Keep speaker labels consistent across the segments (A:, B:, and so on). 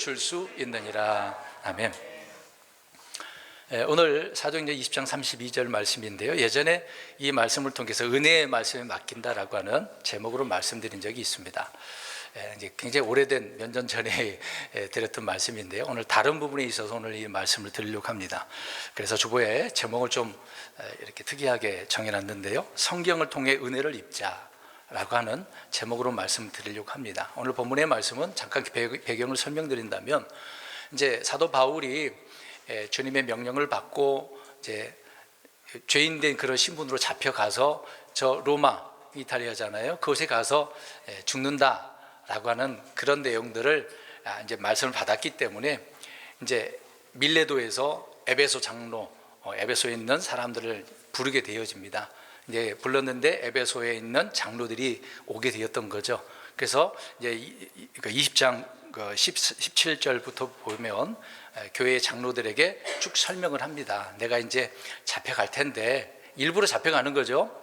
A: 줄 수 있느니라. 아멘. 오늘 사도행전 20장 32절 말씀인데요, 예전에 이 말씀을 통해서 은혜의 말씀에 맡긴다라고 하는 제목으로 말씀드린 적이 있습니다. 이제 굉장히 오래된 몇 년 전에 드렸던 말씀인데요, 오늘 다른 부분에 있어서 오늘 이 말씀을 드리려고 합니다. 그래서 주보에 제목을 좀 이렇게 특이하게 정해놨는데요, 성경을 통해 은혜를 입자라고 하는 제목으로 말씀드리려고 합니다. 오늘 본문의 말씀은 잠깐 배경을 설명드린다면, 이제 사도 바울이 주님의 명령을 받고 이제 죄인된 그런 신분으로 잡혀가서 저 로마, 이탈리아잖아요, 그곳에 가서 죽는다라고 하는 그런 내용들을 이제 말씀을 받았기 때문에 이제 밀레도에서 에베소 장로, 에베소에 있는 사람들을 부르게 되어집니다. 이제 불렀는데 에베소에 있는 장로들이 오게 되었던 거죠. 그래서 이제 20장 17절부터 보면 교회의 장로들에게 쭉 설명을 합니다. 내가 이제 잡혀갈 텐데, 일부러 잡혀가는 거죠.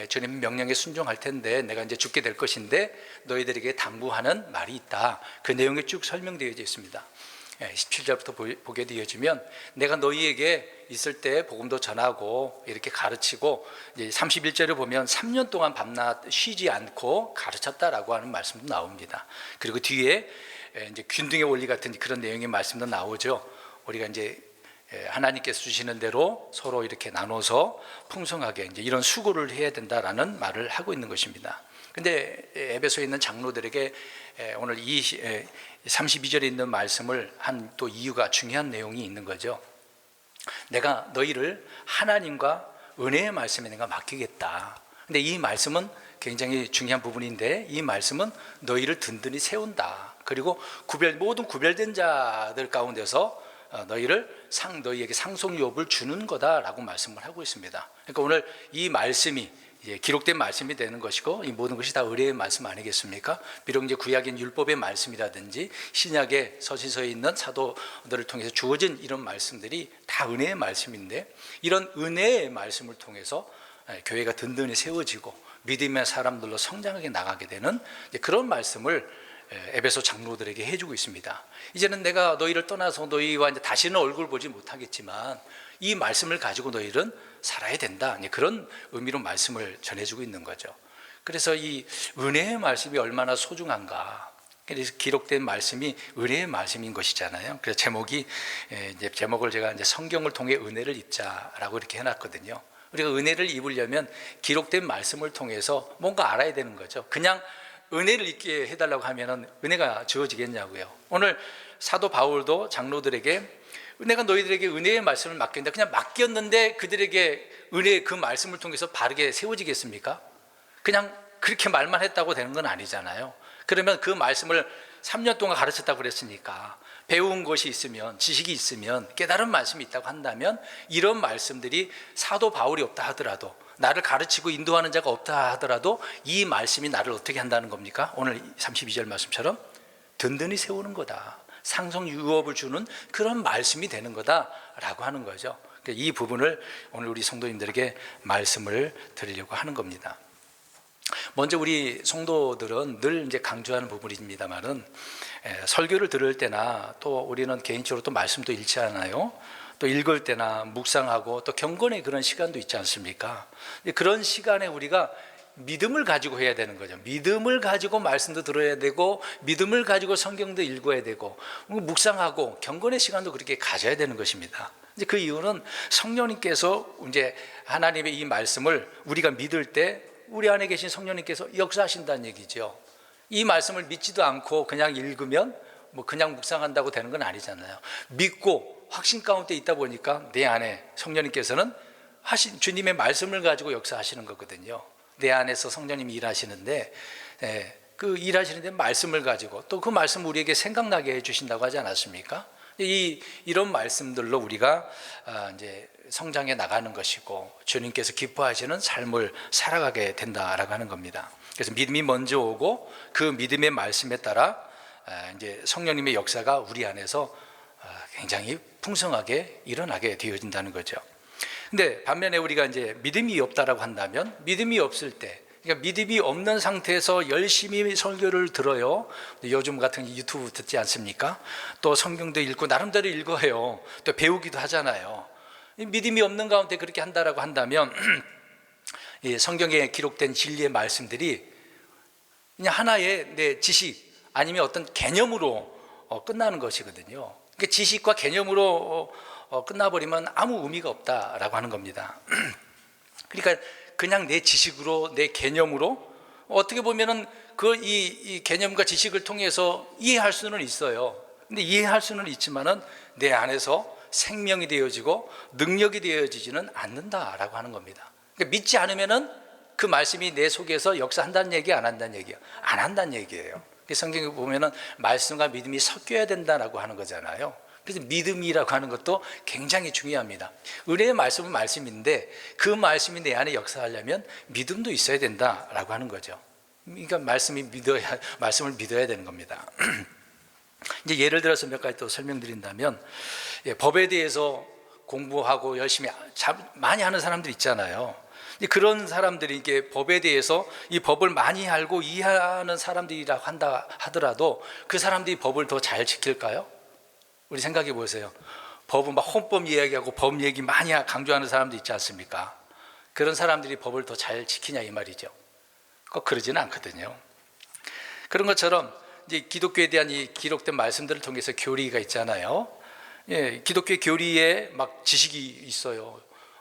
A: 주님 명령에 순종할 텐데 내가 이제 죽게 될 것인데 너희들에게 당부하는 말이 있다. 그 내용이 쭉 설명되어 있습니다. 17절부터 보게 되어지면, 내가 너희에게 있을 때 복음도 전하고 이렇게 가르치고, 이제 31절을 보면 3년 동안 밤낮 쉬지 않고 가르쳤다라고 하는 말씀도 나옵니다. 그리고 뒤에 이제 균등의 원리 같은 그런 내용의 말씀도 나오죠. 우리가 이제 하나님께서 주시는 대로 서로 이렇게 나눠서 풍성하게 이제 이런 수고를 해야 된다라는 말을 하고 있는 것입니다. 근데 에베소에 있는 장로들에게 오늘 32절에 있는 말씀을 한 또 이유가, 중요한 내용이 있는 거죠. 내가 너희를 하나님과 은혜의 말씀에 내가 맡기겠다. 근데 이 말씀은 굉장히 중요한 부분인데, 이 말씀은 너희를 든든히 세운다. 그리고 모든 구별된 자들 가운데서 너희에게 상속유업을 주는 거다라고 말씀을 하고 있습니다. 그러니까 오늘 이 말씀이 기록된 말씀이 되는 것이고, 이 모든 것이 다 의뢰의 말씀 아니겠습니까? 비록 이제 구약인 율법의 말씀이라든지 신약의 서신서에 있는 사도들을 통해서 주어진 이런 말씀들이 다 은혜의 말씀인데, 이런 은혜의 말씀을 통해서 교회가 든든히 세워지고 믿음의 사람들로 성장하게 나가게 되는 그런 말씀을 에베소 장로들에게 해주고 있습니다. 이제는 내가 너희를 떠나서 너희와 이제 다시는 얼굴 보지 못하겠지만 이 말씀을 가지고 너희는 살아야 된다, 그런 의미로 말씀을 전해주고 있는 거죠. 그래서 이 은혜의 말씀이 얼마나 소중한가, 그래서 기록된 말씀이 은혜의 말씀인 것이잖아요. 그래서 제목을 제가 이제 성경을 통해 은혜를 입자라고 이렇게 해놨거든요. 우리가 은혜를 입으려면 기록된 말씀을 통해서 뭔가 알아야 되는 거죠. 그냥 은혜를 입게 해달라고 하면 은혜가 주어지겠냐고요. 오늘 사도 바울도 장로들에게 내가 너희들에게 은혜의 말씀을 맡긴다, 그냥 맡겼는데 그들에게 은혜의 그 말씀을 통해서 바르게 세워지겠습니까? 그냥 그렇게 말만 했다고 되는 건 아니잖아요. 그러면 그 말씀을 3년 동안 가르쳤다고 그랬으니까 배운 것이 있으면, 지식이 있으면, 깨달은 말씀이 있다고 한다면, 이런 말씀들이 사도 바울이 없다 하더라도, 나를 가르치고 인도하는 자가 없다 하더라도 이 말씀이 나를 어떻게 한다는 겁니까? 오늘 32절 말씀처럼 든든히 세우는 거다, 상속 유업을 주는 그런 말씀이 되는 거다라고 하는 거죠. 이 부분을 오늘 우리 성도님들에게 말씀을 드리려고 하는 겁니다. 먼저 우리 성도들은 늘 이제 강조하는 부분입니다만은, 설교를 들을 때나 또 우리는 개인적으로 또 말씀도 읽지 않아요. 또 읽을 때나 묵상하고 또 경건의 그런 시간도 있지 않습니까? 그런 시간에 우리가 믿음을 가지고 해야 되는 거죠. 믿음을 가지고 말씀도 들어야 되고, 믿음을 가지고 성경도 읽어야 되고, 묵상하고 경건의 시간도 그렇게 가져야 되는 것입니다. 이제 그 이유는 성령님께서 이제 하나님의 이 말씀을 우리가 믿을 때 우리 안에 계신 성령님께서 역사하신다는 얘기죠. 이 말씀을 믿지도 않고 그냥 읽으면 그냥 묵상한다고 되는 건 아니잖아요. 믿고 확신 가운데 있다 보니까 내 안에 성령님께서는 주님의 말씀을 가지고 역사하시는 거거든요. 내 안에서 성령님이 일하시는데, 그 일하시는데 말씀을 가지고 또 그 말씀 우리에게 생각나게 해주신다고 하지 않았습니까? 이런 말씀들로 우리가 이제 성장해 나가는 것이고, 주님께서 기뻐하시는 삶을 살아가게 된다라고 하는 겁니다. 그래서 믿음이 먼저 오고 그 믿음의 말씀에 따라 이제 성령님의 역사가 우리 안에서 굉장히 풍성하게 일어나게 되어진다는 거죠. 근데 반면에 우리가 이제 믿음이 없다라고 한다면, 믿음이 없을 때 그러니까 믿음이 없는 상태에서 열심히 설교를 들어요. 요즘 같은 유튜브 듣지 않습니까? 또 성경도 읽고 나름대로 읽어요. 또 배우기도 하잖아요. 믿음이 없는 가운데 그렇게 한다라고 한다면 성경에 기록된 진리의 말씀들이 그냥 하나의 내 지식 아니면 어떤 개념으로 끝나는 것이거든요. 그러니까 지식과 개념으로 끝나버리면 아무 의미가 없다라고 하는 겁니다. 그러니까 그냥 내 지식으로 내 개념으로 어떻게 보면은 이 개념과 지식을 통해서 이해할 수는 있어요. 근데 이해할 수는 있지만은 내 안에서 생명이 되어지고 능력이 되어지지는 않는다라고 하는 겁니다. 그러니까 믿지 않으면은 그 말씀이 내 속에서 역사한다는 얘기, 안 한다는 얘기예요? 안 한다는 얘기예요. 성경에 보면은 말씀과 믿음이 섞여야 된다라고 하는 거잖아요. 그래서 믿음이라고 하는 것도 굉장히 중요합니다. 은혜의 말씀은 말씀인데 그 말씀이 내 안에 역사하려면 믿음도 있어야 된다라고 하는 거죠. 그러니까 말씀을 믿어야 되는 겁니다. 이제 예를 들어서 몇 가지 또 설명드린다면, 법에 대해서 공부하고 열심히 많이 하는 사람들 있잖아요. 그런 사람들이 이게 법에 대해서 이 법을 많이 알고 이해하는 사람들이라고 한다 하더라도 그 사람들이 법을 더 잘 지킬까요? 우리 생각해 보세요. 법은 막 헌법 이야기하고 법 얘기 많이 강조하는 사람도 있지 않습니까? 그런 사람들이 법을 더 잘 지키냐 이 말이죠. 꼭 그러지는 않거든요. 그런 것처럼 이제 기독교에 대한 이 기록된 말씀들을 통해서 교리가 있잖아요. 기독교 교리에 막 지식이 있어요.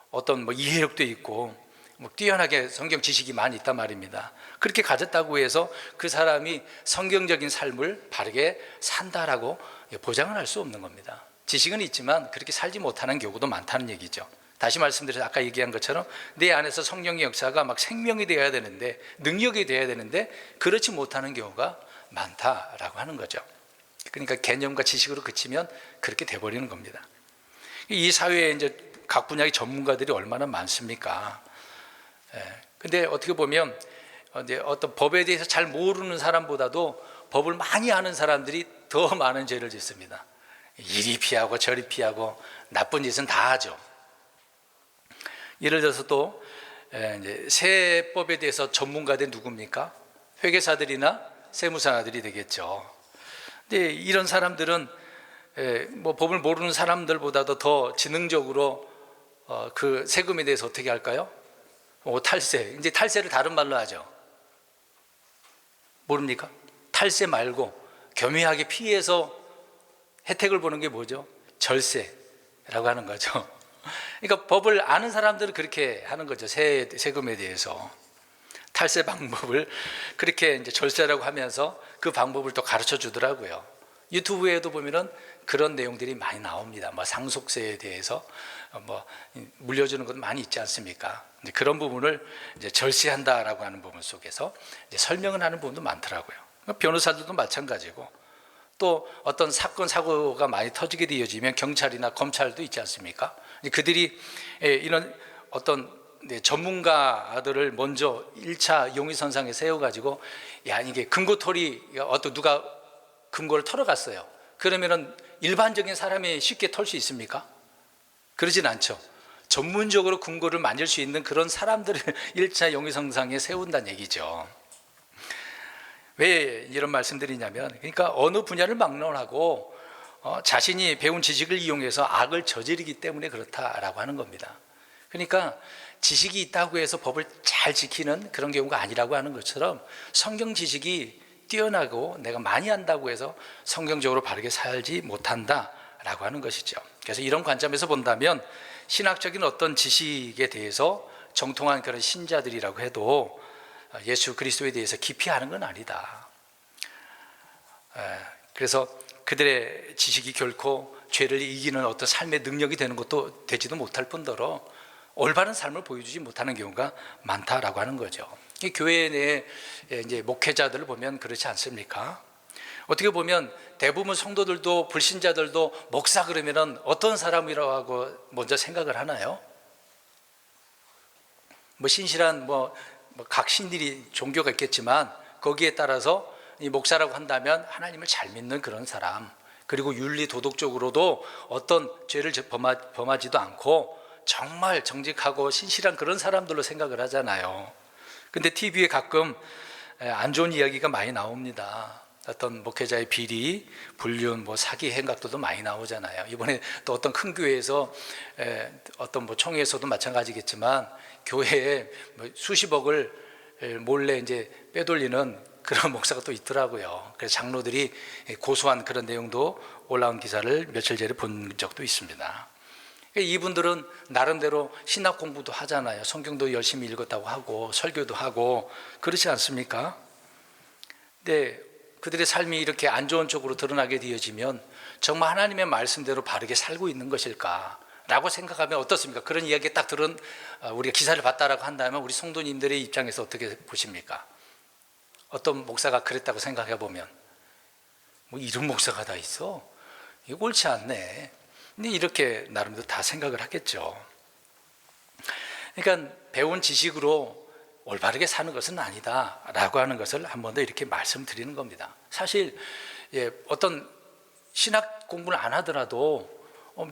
A: 어떤 뭐 이해력도 있고 뭐 뛰어나게 성경 지식이 많이 있단 말입니다. 그렇게 가졌다고 해서 그 사람이 성경적인 삶을 바르게 산다라고 보장을 할 수 없는 겁니다. 지식은 있지만 그렇게 살지 못하는 경우도 많다는 얘기죠. 다시 말씀드려서 아까 얘기한 것처럼 내 안에서 성령의 역사가 막 생명이 되어야 되는데, 능력이 되어야 되는데 그렇지 못하는 경우가 많다라고 하는 거죠. 그러니까 개념과 지식으로 그치면 그렇게 돼버리는 겁니다. 이 사회에 이제 각 분야의 전문가들이 얼마나 많습니까? 근데 어떻게 보면 이제 어떤 법에 대해서 잘 모르는 사람보다도 법을 많이 아는 사람들이 더 많은 죄를 짓습니다. 이리 피하고 저리 피하고 나쁜 짓은 다 하죠. 예를 들어서 또 이제 세법에 대해서 전문가들이 누굽니까? 회계사들이나 세무사들이 되겠죠. 근데 이런 사람들은 뭐 법을 모르는 사람들보다도 더 지능적으로 그 세금에 대해서 어떻게 할까요? 탈세. 이제 탈세를 다른 말로 하죠. 모릅니까? 탈세 말고 교묘하게 피해서 혜택을 보는 게 뭐죠? 절세라고 하는 거죠. 그러니까 법을 아는 사람들은 그렇게 하는 거죠. 세금에 대해서 탈세 방법을 그렇게 이제 절세라고 하면서 그 방법을 또 가르쳐 주더라고요. 유튜브에도 보면은 그런 내용들이 많이 나옵니다. 뭐 상속세에 대해서 뭐 물려주는 것도 많이 있지 않습니까? 이제 그런 부분을 이제 절세한다라고 하는 부분 속에서 이제 설명을 하는 부분도 많더라고요. 변호사들도 마찬가지고, 또 어떤 사건 사고가 많이 터지게 되어지면 경찰이나 검찰도 있지 않습니까? 그들이 이런 어떤 전문가들을 먼저 1차 용의선상에 세워가지고, 야, 이게 금고털이 어떤 누가 금고를 털어갔어요. 그러면은 일반적인 사람이 쉽게 털 수 있습니까? 그러진 않죠. 전문적으로 금고를 만질 수 있는 그런 사람들을 1차 용의선상에 세운다는 얘기죠. 왜 이런 말씀드리냐면, 그러니까 어느 분야를 막론하고 자신이 배운 지식을 이용해서 악을 저지르기 때문에 그렇다라고 하는 겁니다. 그러니까 지식이 있다고 해서 법을 잘 지키는 그런 경우가 아니라고 하는 것처럼, 성경 지식이 뛰어나고 내가 많이 안다고 해서 성경적으로 바르게 살지 못한다라고 하는 것이죠. 그래서 이런 관점에서 본다면 신학적인 어떤 지식에 대해서 정통한 그런 신자들이라고 해도 예수 그리스도에 대해서 깊이 아는 건 아니다. 그래서 그들의 지식이 결코 죄를 이기는 어떤 삶의 능력이 되는 것도 되지도 못할 뿐더러 올바른 삶을 보여주지 못하는 경우가 많다라고 하는 거죠. 이 교회 내에 이제 목회자들을 보면 그렇지 않습니까? 어떻게 보면 대부분 성도들도 불신자들도 목사 그러면은 어떤 사람이라고 먼저 생각을 하나요? 뭐 신실한 각 신들이 종교가 있겠지만 거기에 따라서 이 목사라고 한다면 하나님을 잘 믿는 그런 사람, 그리고 윤리 도덕적으로도 어떤 죄를 범하지도 않고 정말 정직하고 신실한 그런 사람들로 생각을 하잖아요. 근데 TV에 가끔 안 좋은 이야기가 많이 나옵니다. 어떤 목회자의 비리, 불륜, 사기 행각들도 많이 나오잖아요. 이번에 또 어떤 큰 교회에서 어떤 총회에서도 마찬가지겠지만 교회에 수십억을 몰래 이제 빼돌리는 그런 목사가 또 있더라고요. 그래서 장로들이 고소한 그런 내용도 올라온 기사를 며칠 전에 본 적도 있습니다. 이분들은 나름대로 신학 공부도 하잖아요. 성경도 열심히 읽었다고 하고 설교도 하고 그렇지 않습니까? 근데 그들의 삶이 이렇게 안 좋은 쪽으로 드러나게 되어지면 정말 하나님의 말씀대로 바르게 살고 있는 것일까? 라고 생각하면 어떻습니까? 그런 이야기 딱 들은 우리가 기사를 봤다라고 한다면 우리 성도님들의 입장에서 어떻게 보십니까? 어떤 목사가 그랬다고 생각해 보면 이런 목사가 다 있어? 이거 옳지 않네. 근데 이렇게 나름대로 다 생각을 하겠죠. 그러니까 배운 지식으로 올바르게 사는 것은 아니다 라고 하는 것을 한 번 더 이렇게 말씀드리는 겁니다. 사실 어떤 신학 공부를 안 하더라도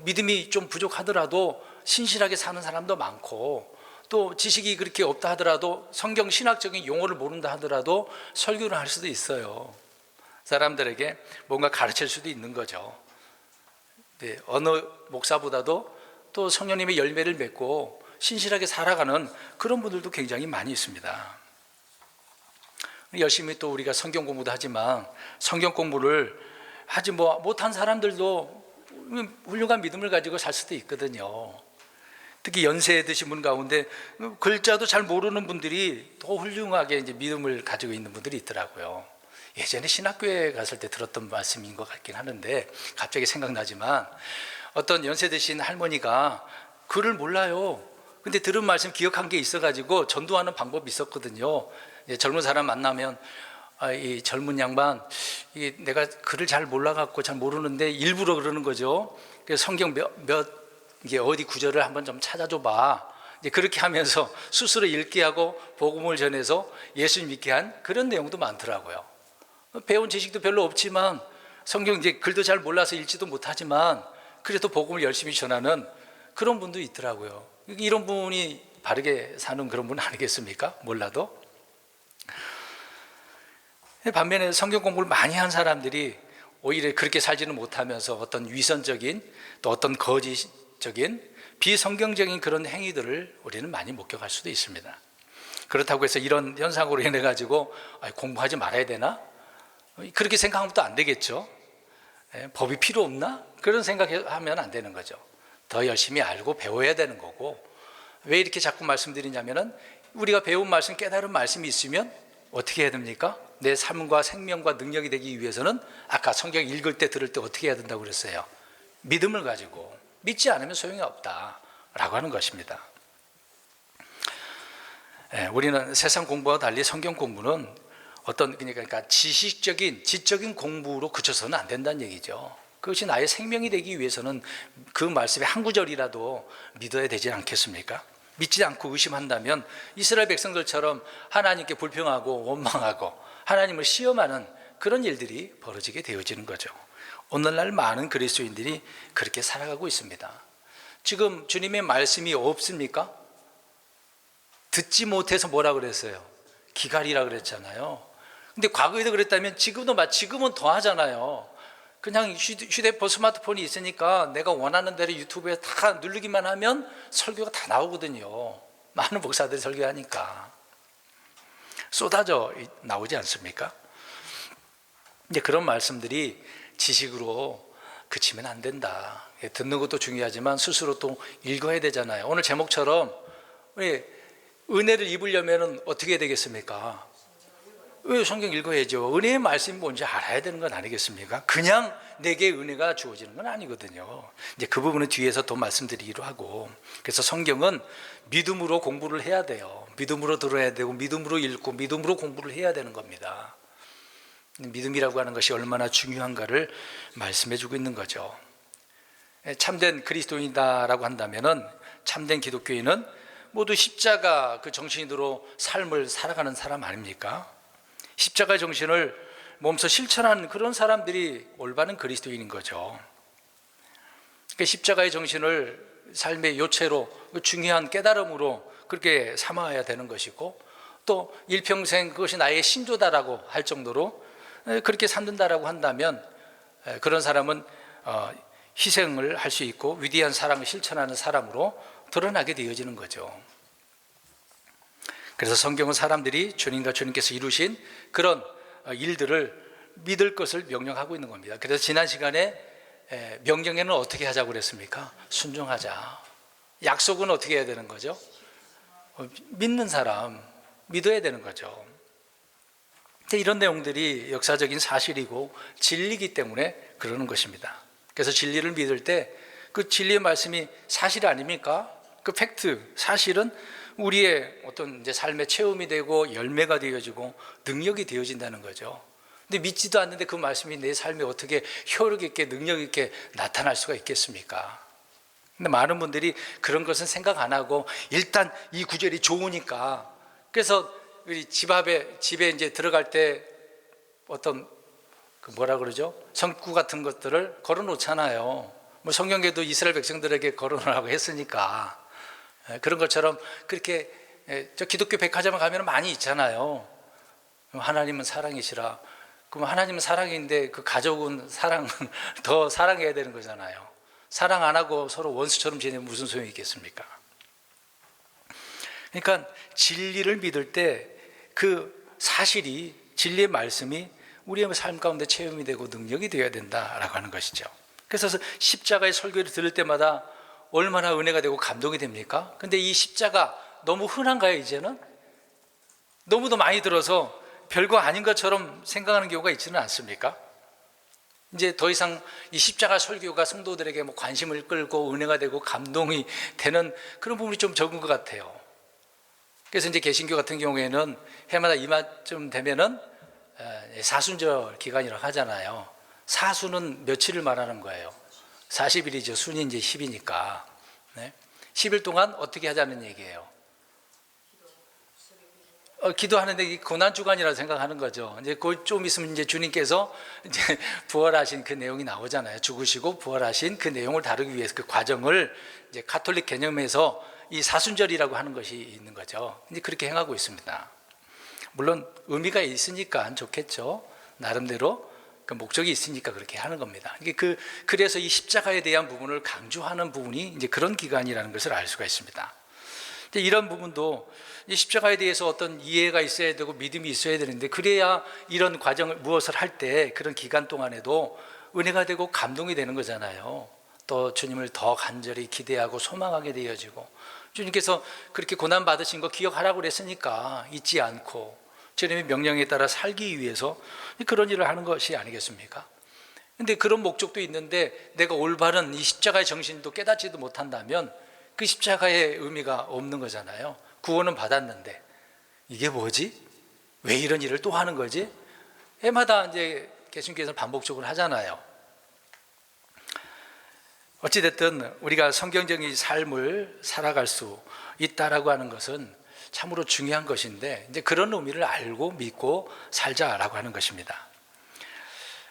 A: 믿음이 좀 부족하더라도 신실하게 사는 사람도 많고, 또 지식이 그렇게 없다 하더라도 성경 신학적인 용어를 모른다 하더라도 설교를 할 수도 있어요. 사람들에게 뭔가 가르칠 수도 있는 거죠. 네, 어느 목사보다도 또 성령님의 열매를 맺고 신실하게 살아가는 그런 분들도 굉장히 많이 있습니다. 열심히 또 우리가 성경 공부도 하지만 성경 공부를 하지 못한 사람들도 훌륭한 믿음을 가지고 살 수도 있거든요. 특히 연세 드신 분 가운데 글자도 잘 모르는 분들이 더 훌륭하게 이제 믿음을 가지고 있는 분들이 있더라고요. 예전에 신학교에 갔을 때 들었던 말씀인 것 같긴 하는데 갑자기 생각나지만, 어떤 연세 드신 할머니가 글을 몰라요. 근데 들은 말씀 기억한 게 있어가지고 전도하는 방법이 있었거든요. 젊은 사람 만나면 이 젊은 양반, 내가 글을 잘 몰라갖고 잘 모르는데 일부러 그러는 거죠. 그래서 성경 이게 어디 구절을 한번 좀 찾아줘봐. 이제 그렇게 하면서 스스로 읽게 하고 복음을 전해서 예수 믿게 한 그런 내용도 많더라고요. 배운 지식도 별로 없지만 성경 이제 글도 잘 몰라서 읽지도 못하지만 그래도 복음을 열심히 전하는 그런 분도 있더라고요. 이런 분이 바르게 사는 그런 분 아니겠습니까? 몰라도. 반면에 성경 공부를 많이 한 사람들이 오히려 그렇게 살지는 못하면서 어떤 위선적인 또 어떤 거짓적인 비성경적인 그런 행위들을 우리는 많이 목격할 수도 있습니다. 그렇다고 해서 이런 현상으로 인해 가지고 공부하지 말아야 되나? 그렇게 생각하면 또 안 되겠죠. 법이 필요 없나? 그런 생각하면 안 되는 거죠. 더 열심히 알고 배워야 되는 거고, 왜 이렇게 자꾸 말씀드리냐면은 우리가 배운 말씀, 깨달은 말씀이 있으면 어떻게 해야 됩니까? 내 삶과 생명과 능력이 되기 위해서는 아까 성경 읽을 때 들을 때 어떻게 해야 된다고 그랬어요? 믿음을 가지고, 믿지 않으면 소용이 없다라고 하는 것입니다. 우리는 세상 공부와 달리 성경 공부는 어떤 그러니까 지식적인 지적인 공부로 그쳐서는 안 된다는 얘기죠. 그것이 나의 생명이 되기 위해서는 그 말씀의 한 구절이라도 믿어야 되지 않겠습니까? 믿지 않고 의심한다면 이스라엘 백성들처럼 하나님께 불평하고 원망하고 하나님을 시험하는 그런 일들이 벌어지게 되어지는 거죠. 오늘날 많은 그리스도인들이 그렇게 살아가고 있습니다. 지금 주님의 말씀이 없습니까? 듣지 못해서 뭐라 그랬어요? 기갈이라 그랬잖아요. 근데 과거에도 그랬다면 지금은 더 하잖아요. 그냥 휴대폰 스마트폰이 있으니까 내가 원하는 대로 유튜브에 다 누르기만 하면 설교가 다 나오거든요. 많은 목사들이 설교하니까 쏟아져 나오지 않습니까? 이제 그런 말씀들이 지식으로 그치면 안 된다. 듣는 것도 중요하지만 스스로 또 읽어야 되잖아요. 오늘 제목처럼 은혜를 입으려면 어떻게 해야 되겠습니까? 성경 읽어야죠. 은혜의 말씀이 뭔지 알아야 되는 건 아니겠습니까? 그냥 내게 은혜가 주어지는 건 아니거든요. 이제 그 부분은 뒤에서 더 말씀드리기로 하고, 그래서 성경은 믿음으로 공부를 해야 돼요. 믿음으로 들어야 되고 믿음으로 읽고 믿음으로 공부를 해야 되는 겁니다. 믿음이라고 하는 것이 얼마나 중요한가를 말씀해 주고 있는 거죠. 참된 그리스도인이다라고 한다면은, 참된 기독교인은 모두 십자가 그 정신으로 삶을 살아가는 사람 아닙니까? 십자가 정신을 몸소 실천하는 그런 사람들이 올바른 그리스도인인 거죠. 그러니까 십자가의 정신을 삶의 요체로 중요한 깨달음으로 그렇게 삼아야 되는 것이고, 또 일평생 그것이 나의 신조다라고 할 정도로 그렇게 삼는다라고 한다면 그런 사람은 희생을 할 수 있고 위대한 사랑을 실천하는 사람으로 드러나게 되어지는 거죠. 그래서 성경은 사람들이 주님과 주님께서 이루신 그런 일들을 믿을 것을 명령하고 있는 겁니다. 그래서 지난 시간에 명령에는 어떻게 하자고 그랬습니까? 순종하자. 약속은 어떻게 해야 되는 거죠? 믿는 사람, 믿어야 되는 거죠. 근데 이런 내용들이 역사적인 사실이고 진리이기 때문에 그러는 것입니다. 그래서 진리를 믿을 때 그 진리의 말씀이 사실 아닙니까? 그 팩트, 사실은 우리의 어떤 이제 삶의 체험이 되고 열매가 되어지고 능력이 되어진다는 거죠. 근데 믿지도 않는데 그 말씀이 내 삶에 어떻게 효력 있게 능력 있게 나타날 수가 있겠습니까? 근데 많은 분들이 그런 것은 생각 안 하고 일단 이 구절이 좋으니까, 그래서 우리 집에 이제 들어갈 때 어떤 그 뭐라 그러죠? 성구 같은 것들을 걸어 놓잖아요. 뭐 성경에도 이스라엘 백성들에게 걸어 놓으라고 했으니까. 그런 것처럼 그렇게 저 기독교 백화점에 가면 많이 있잖아요. 하나님은 사랑이시라. 그럼 하나님은 사랑인데 그 가족은 사랑은 더 사랑해야 되는 거잖아요. 사랑 안 하고 서로 원수처럼 지내면 무슨 소용이 있겠습니까? 그러니까 진리를 믿을 때 그 사실이, 진리의 말씀이 우리의 삶 가운데 체험이 되고 능력이 되어야 된다라고 하는 것이죠. 그래서 십자가의 설교를 들을 때마다 얼마나 은혜가 되고 감동이 됩니까? 근데 이 십자가 너무 흔한가요, 이제는? 너무도 많이 들어서 별거 아닌 것처럼 생각하는 경우가 있지는 않습니까? 이제 더 이상 이 십자가 설교가 성도들에게 뭐 관심을 끌고 은혜가 되고 감동이 되는 그런 부분이 좀 적은 것 같아요. 그래서 이제 개신교 같은 경우에는 해마다 이맘쯤 되면은 사순절 기간이라고 하잖아요. 사순은 며칠을 말하는 거예요. 40일이죠. 순이 이제 10이니까. 네? 10일 동안 어떻게 하자는 얘기예요? 기도하는데 이 고난주간이라고 생각하는 거죠. 이제 좀 있으면 이제 주님께서 이제 부활하신 그 내용이 나오잖아요. 죽으시고 부활하신 그 내용을 다루기 위해서 그 과정을 이제 가톨릭 개념에서 이 사순절이라고 하는 것이 있는 거죠. 이제 그렇게 행하고 있습니다. 물론 의미가 있으니까 좋겠죠. 나름대로 그 목적이 있으니까 그렇게 하는 겁니다. 그래서 이 십자가에 대한 부분을 강조하는 부분이 이제 그런 기간이라는 것을 알 수가 있습니다. 이런 부분도 이 십자가에 대해서 어떤 이해가 있어야 되고 믿음이 있어야 되는데, 그래야 이런 과정을 무엇을 할 때 그런 기간 동안에도 은혜가 되고 감동이 되는 거잖아요. 또 주님을 더 간절히 기대하고 소망하게 되어지고, 주님께서 그렇게 고난 받으신 거 기억하라고 그랬으니까 잊지 않고 주님의 명령에 따라 살기 위해서 그런 일을 하는 것이 아니겠습니까? 근데 그런 목적도 있는데 내가 올바른 이 십자가의 정신도 깨닫지도 못한다면 그 십자가의 의미가 없는 거잖아요. 구원은 받았는데 이게 뭐지? 왜 이런 일을 또 하는 거지? 해마다 이제 개신교에서는 반복적으로 하잖아요. 어찌됐든 우리가 성경적인 삶을 살아갈 수 있다라고 하는 것은 참으로 중요한 것인데, 이제 그런 의미를 알고 믿고 살자라고 하는 것입니다.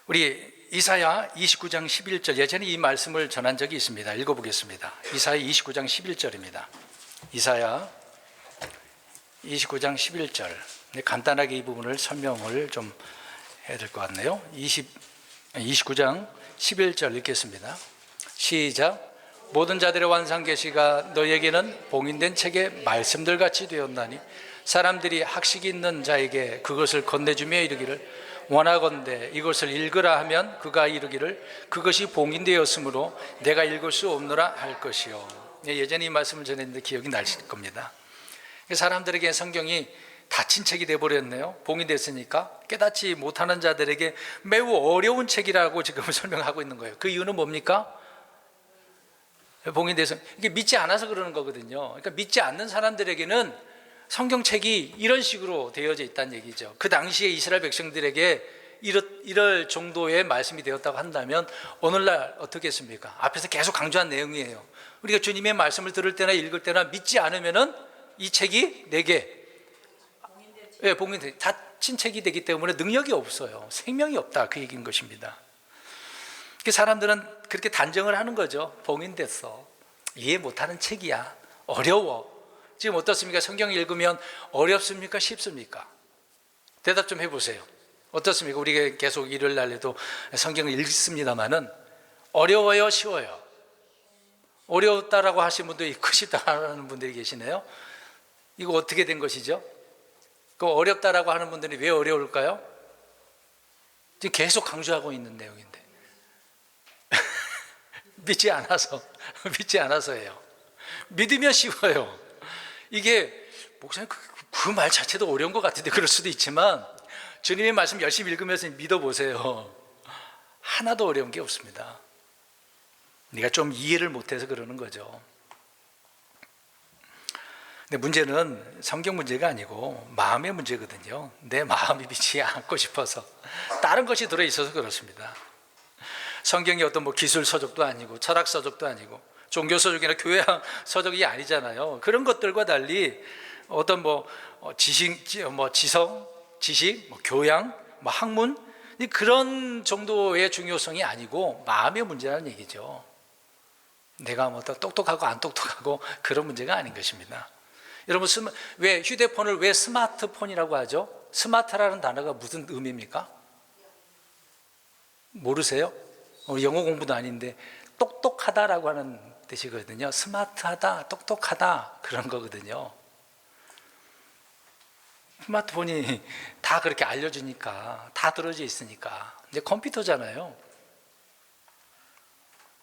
A: 우리 이사야 29장 11절, 예전에 이 말씀을 전한 적이 있습니다. 읽어보겠습니다. 이사야 29장 11절입니다. 이사야 29장 11절. 간단하게 이 부분을 설명을 좀 해야 될 것 같네요. 29장 11절 읽겠습니다. 시작. 모든 자들의 완상 계시가 너에게는 봉인된 책의 말씀들 같이 되었나니 사람들이 학식이 있는 자에게 그것을 건네주며 이르기를 원하건대 이것을 읽으라 하면 그가 이르기를 그것이 봉인되었으므로 내가 읽을 수 없노라 할 것이요. 예전에 이 말씀을 전했는데 기억이 나실 겁니다. 사람들에게 성경이 닫힌 책이 되어버렸네요. 봉인됐으니까 깨닫지 못하는 자들에게 매우 어려운 책이라고 지금 설명하고 있는 거예요. 그 이유는 뭡니까? 봉인돼서 이게 믿지 않아서 그러는 거거든요. 그러니까 믿지 않는 사람들에게는 성경책이 이런 식으로 되어져 있다는 얘기죠. 그 당시에 이스라엘 백성들에게 이럴 정도의 말씀이 되었다고 한다면 오늘날 어떻겠습니까? 앞에서 계속 강조한 내용이에요. 우리가 주님의 말씀을 들을 때나 읽을 때나 믿지 않으면은 이 책이 내게 봉인돼 닫힌 책이 되기 때문에 능력이 없어요. 생명이 없다, 그 얘기인 것입니다. 사람들은 그렇게 단정을 하는 거죠. 봉인됐어. 이해 못하는 책이야. 어려워. 지금 어떻습니까? 성경 읽으면 어렵습니까? 쉽습니까? 대답 좀 해보세요. 어떻습니까? 우리가 계속 일요일 날에도 성경을 읽습니다만은 어려워요? 쉬워요? 어려웠다라고 하신 분도 있고 쉽다고 하는 분들이 계시네요. 이거 어떻게 된 것이죠? 그 어렵다라고 하는 분들이 왜 어려울까요? 지금 계속 강조하고 있는 내용인데 믿지 않아서예요. 믿으면 쉬워요. 이게 목사님 그 말 자체도 어려운 것 같은데 그럴 수도 있지만 주님의 말씀 열심히 읽으면서 믿어보세요. 하나도 어려운 게 없습니다. 네가 좀 이해를 못해서 그러는 거죠. 근데 문제는 성경 문제가 아니고 마음의 문제거든요. 내 마음이 믿지 않고 싶어서 다른 것이 들어있어서 그렇습니다. 성경이 어떤 뭐 기술 서적도 아니고 철학 서적도 아니고 종교 서적이나 교회 서적이 아니잖아요. 그런 것들과 달리 어떤 뭐 지식, 뭐 지성, 지식, 뭐 교양, 뭐 학문 그런 정도의 중요성이 아니고 마음의 문제라는 얘기죠. 내가 뭐 똑똑하고 안 똑똑하고 그런 문제가 아닌 것입니다. 여러분 왜 휴대폰을 왜 스마트폰이라고 하죠? 스마트라는 단어가 무슨 의미입니까? 모르세요? 영어 공부도 아닌데 똑똑하다라고 하는 뜻이거든요. 스마트하다, 똑똑하다 그런 거거든요. 스마트폰이 다 그렇게 알려주니까 다 들어져 있으니까 이제 컴퓨터잖아요.